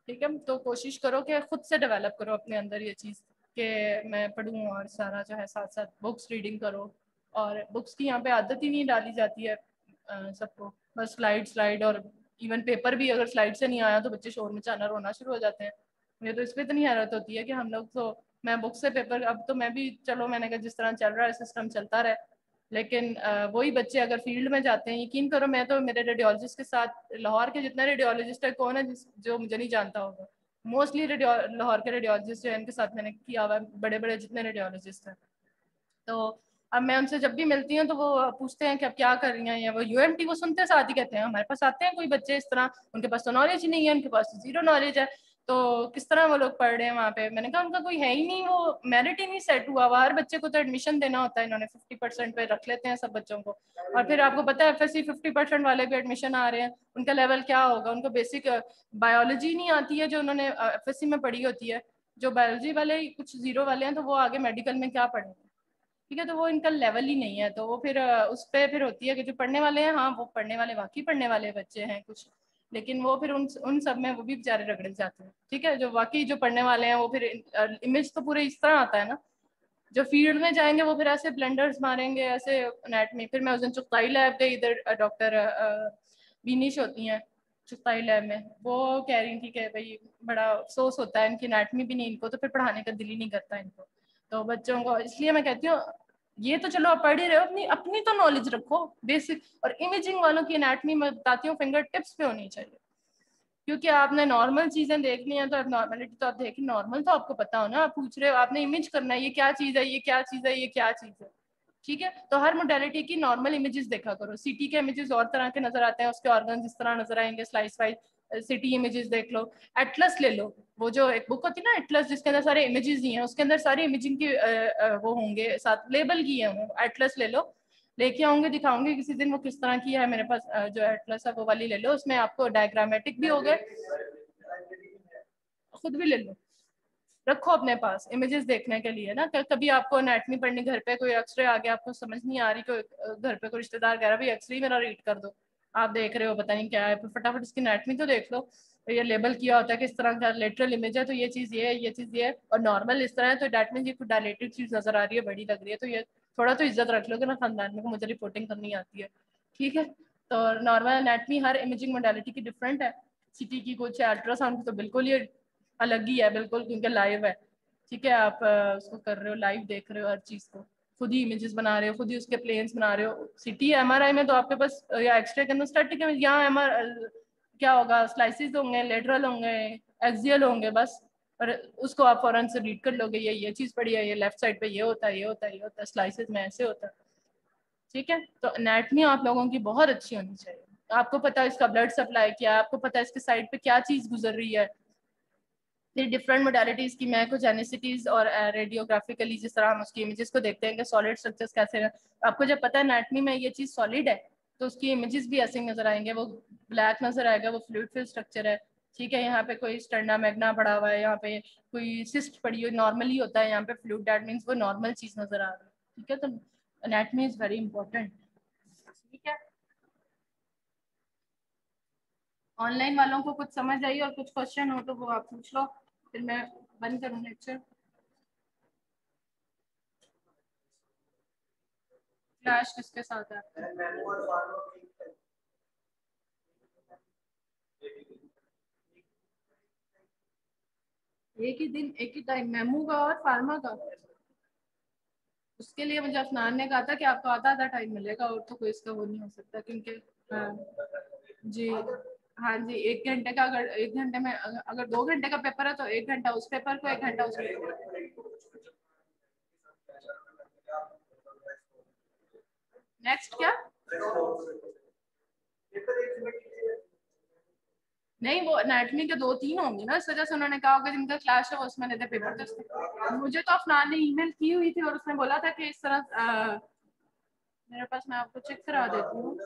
ठीक है। तो कोशिश करो कि खुद से डेवलप करो अपने अंदर ये चीज़ कि मैं पढ़ूँ, और सारा जो है साथ साथ बुक्स रीडिंग करो, और बुक्स की यहाँ पे आदत ही नहीं डाली जाती है सबको, बस स्लाइड स्लाइड, और इवन पेपर भी अगर स्लाइड से नहीं आया तो बच्चे शोर मचाना रोना शुरू हो जाते हैं। मुझे तो इस पर इतनी हैरत होती है कि हम लोग तो, मैं बुक से पेपर, अब तो मैं भी चलो मैंने कहा जिस तरह चल रहा है सिस्टम चलता रहे, लेकिन वही बच्चे अगर फील्ड में जाते हैं, यकीन करो मैं तो मेरे रेडियोलॉजिस्ट के साथ, लाहौर के जितने रेडियोलॉजिस्ट है कौन है जो मुझे नहीं जानता होगा। मोस्टली लाहौर के रेडियोलॉजिस्ट जो है इनके साथ मैंने किया हुआ, बड़े बड़े जितने रेडियोलॉजिस्ट हैं। तो अब मैं उनसे जब भी मिलती हूँ तो वो पूछते हैं कि अब क्या कर रही हैं, या वो यूएमटी वो सुनते साथ ही कहते हैं हमारे पास आते हैं कोई बच्चे इस तरह, उनके पास तो नॉलेज ही नहीं है, उनके पास तो जीरो नॉलेज है, तो किस तरह वो लोग पढ़ रहे हैं वहाँ पे। मैंने कहा उनका कोई है ही नहीं, वो मेरिट ही नहीं सेट हुआ हुआ, हर बच्चे को तो एडमिशन देना होता है, इन्होंने 50% पे रख लेते हैं सब बच्चों को। और फिर आपको पता है एफएससी 50% वाले भी एडमिशन आ रहे हैं, उनका लेवल क्या होगा, उनको बेसिक बायोलॉजी नहीं आती है जो उन्होंने एफएससी में पढ़ी होती है। जो बायोलॉजी वाले कुछ जीरो वाले हैं तो वो आगे मेडिकल में क्या पढ़ेंगे, ठीक है, तो वो इनका लेवल ही नहीं है। तो वो फिर उस पर फिर होती है कि जो पढ़ने वाले हैं, हाँ वो पढ़ने वाले वाकई पढ़ने वाले बच्चे हैं कुछ, लेकिन वो फिर उन सब में वो भी बेचारे रगड़े जाते हैं। ठीक है, जो वाकई जो पढ़ने वाले हैं वो फिर इमेज तो पूरे इस तरह आता है ना, जो फील्ड में जाएंगे वो फिर ऐसे ब्लेंडर्स मारेंगे ऐसे एनाटमी। फिर मैं उस दिन चुगताई लैब गई, इधर डॉक्टर बीनिश होती हैं चुगताई लैब में, वो कह रही थी कि भाई बड़ा अफसोस होता है, इनकी एनाटमी भी नहीं, इनको तो फिर पढ़ाने का दिल ही नहीं करता इनको, तो बच्चों को। इसलिए मैं कहती हूँ ये तो चलो आप पढ़ ही रहे हो, अपनी अपनी तो नॉलेज रखो बेसिक। और इमेजिंग वालों की एनाटमी मैं बताती हूँ फिंगर टिप्स पे होनी चाहिए, क्योंकि आपने नॉर्मल चीजें देखनी है तो अब नॉर्मलिटी तो आप देखिए, नॉर्मल तो आपको पता हो ना, आप पूछ रहे हो, आपने इमेज करना है ये क्या चीज है, ये क्या चीज है, ये क्या चीज है। ठीक है, तो हर मोडेलिटी की नॉर्मल इमेजेस देखा करो। सीटी के इमेजेस और तरह के नजर आते हैं, उसके ऑर्गन इस तरह नजर आएंगे स्लाइस वाइज। सिटी इमेजेस देख लो, एटलस ले लो, वो जो एक बुक होती है ना एटलस जिसके अंदर सारे इमेजेस ही हैं, उसके अंदर सारी इमेजिंग की वो होंगे साथ लेबल की है, वो एटलस ले लो, लेके आऊंगे दिखाऊंगे किसी दिन वो किस तरह की है मेरे पास। जो एटलस है वो वाली ले लो, उसमें आपको डायग्रामेटिक भी हो गए, खुद भी ले लो, रखो अपने पास इमेजेस देखने के लिए ना। कभी आपको एनाटमी पढ़नी घर पे, कोई एक्सरे आ गया आपको समझ नहीं आ रही, कोई घर पे कोई रिश्तेदार कह रहा भाई एक्सरे मेरा रीड कर दो, आप देख रहे हो पता नहीं क्या है, फिर फटाफट इसकी एनाटमी तो देख लो, तो ये लेबल किया होता है कि इस तरह का लेटरल इमेज है तो ये चीज ये है, ये चीज ये है, और नॉर्मल इस तरह है तो डैट मीन ये कोई डायलेटेड चीज नजर आ रही है, बड़ी लग रही है, तो ये थोड़ा तो इज्जत रख लोगे ना खानदान में, मुझे रिपोर्टिंग करनी आती है। ठीक है, तो नॉर्मल एनाटमी हर इमेजिंग मोडालिटी की डिफरेंट है, सिटी की कुछ है, अल्ट्रासाउंड की तो बिल्कुल ये अलग ही है बिल्कुल, क्योंकि लाइव है। ठीक है, आप उसको कर रहे हो, लाइव देख रहे हो हर चीज को, खुद ही इमेजेस बना रहे हो, खुद ही उसके प्लेन्स बना रहे हो। सिटी एमआरआई में तो आपके पास या एक्सरे के अंदर स्टैटिक इमेज, यहाँ क्या होगा, स्लाइसिस होंगे, लेटरल होंगे, एक्सियल होंगे बस, और उसको आप फौरन से रीड कर लोगे, ये चीज पड़ी है, ये लेफ्ट साइड पे ये होता है, ये होता है, ये होता है, स्लाइसिस में ऐसे होता है। ठीक है, तो एनाटमी आप लोगों की बहुत अच्छी होनी चाहिए, आपको पता है इसका ब्लड सप्लाई क्या है, आपको पता है इसके साइड पे क्या चीज गुजर रही है। फिर डिफरेंट मोडालिटीज की मैकोजेनिसिटीज और रेडियोग्राफिकली जिस तरह हम उसकी इमेजेस को देखते हैं कि सॉलिड स्ट्रक्चर्स कैसे हैं, आपको जब पता है एनाटमी में ये चीज सॉलिड है तो उसकी इमेजेस भी ऐसे ही नजर आएंगे, वो ब्लैक नजर आएगा, वो फ्लूइड फिल स्ट्रक्चर है। ठीक है, यहाँ पे कोई स्टर्ना मैग्ना पड़ा हुआ है, यहाँ पे कोई सिस्ट पड़ी हुई, नॉर्मली होता है यहाँ पे फ्लूइड, दैट मीन्स वो नॉर्मल चीज नजर आ रही है। ठीक है, तो एनाटमी इज वेरी इंपॉर्टेंट। ठीक है, ऑनलाइन वालों को कुछ समझ आई और कुछ क्वेश्चन हो तो वो आप पूछ लो, फिर मैं बंद करूँ लेक्चर। क्लैश किसके साथ है? एक ही दिन एक ही टाइम मेमू का और फार्मा का? उसके लिए मुझे अफनान ने कहा था कि आपको आधा आधा टाइम मिलेगा, और तो कोई इसका वो नहीं हो सकता, क्योंकि हाँ जी, हाँ जी, 1 घंटे का, अगर 1 घंटे में अगर 2 घंटे का पेपर है तो 1 घंटा उस पेपर को, 1 घंटा उस पेपर को। नेक्स्ट क्या? नहीं, वो एनाटमी के 2-3 होंगे ना, इस वजह से उन्होंने कहा होगा जिनका क्लास है वो उसमें देते पेपर टेस्ट। मुझे तो अफनान ने ईमेल की हुई थी और उसने बोला था कि इस तरह मेरे पास, मैं आपको चेक करा देती हूँ।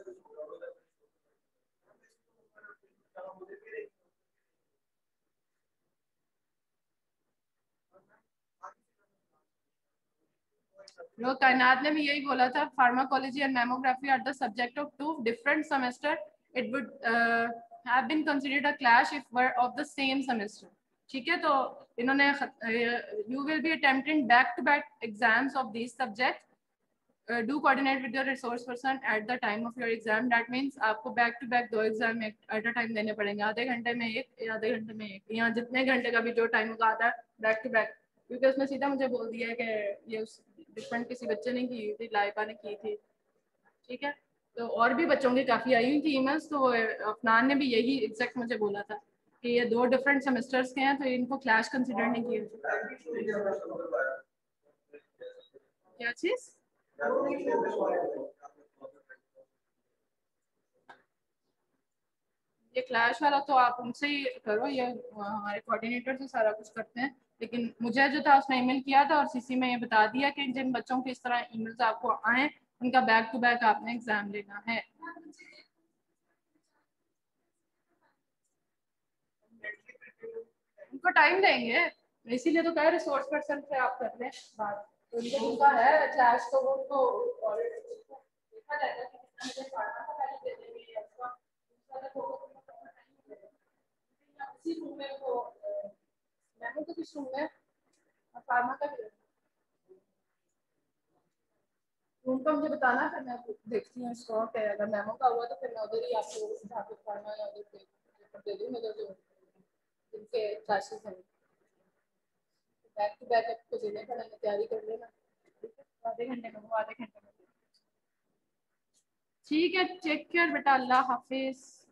लोग कायनात ने भी यही बोला था, pharmacology and mammography are the subject of 2 different semester, it would have been considered a clash if were of the same semester. ठीक है, तो इन्होंने you will be attempting back to back exams of this subject, do coordinate with your resource person at the time of your exam, that means आपको back to back 2 exam at a time देने पड़ेंगे, आधे घंटे में एक या आधे घंटे में एक, या जितने घंटे का भी जो टाइम होगा आता है बैक टू बैक। क्योंकि उसने सीधा मुझे बोल दिया है कि ये उस डिफरेंट किसी बच्चे ने की थी, लाइबा ने की थी, ठीक है। तो और भी बच्चों की काफ़ी आई हुई थी ईमेल्स, तो अफनान ने भी यही एग्जैक्ट मुझे बोला था कि ये 2 डिफरेंट सेमेस्टर्स के हैं तो इनको क्लैश कंसिडर नहीं किए। क्या चीज़? ये क्लैश वाला तो आप उनसे ही करो, ये हमारे कोऑर्डिनेटर से सारा कुछ करते हैं। लेकिन मुझे जो था उसने ईमेल किया था और सीसी में ये बता दिया कि जिन बच्चों के इस तरह ईमेल्स आपको आए उनका बैक टू बैक आपने एग्जाम लेना है। उनको टाइम देंगे, इसीलिए तो कह रिसोर्स पर्सन से आप कर लें बात। तो उनको उनका है क्लैश, तो वो उनको देखा जाएगा कि कितना मुझे पढ़ना था, पहले दे देंगे या उसका दूसरा तक उसी रूम में वो मैंने तो किस रूम में फार्मा का रूम का मुझे बताना, फिर मैं देखती हूँ स्टॉक है, अगर मेमो का हुआ तो फिर मैं उधर ही आपको जहाँ पे फार्मा या उधर पे दे दूँ, उधर जो जिनके क्लासेस हैं बैक टू बैक आपको देने पड़ेंगे, तैयारी कर लेना। आधे घंटे में वो आधे घंटे में। ठीक है, टेक केयर बेटा, अल्लाह हाफिज।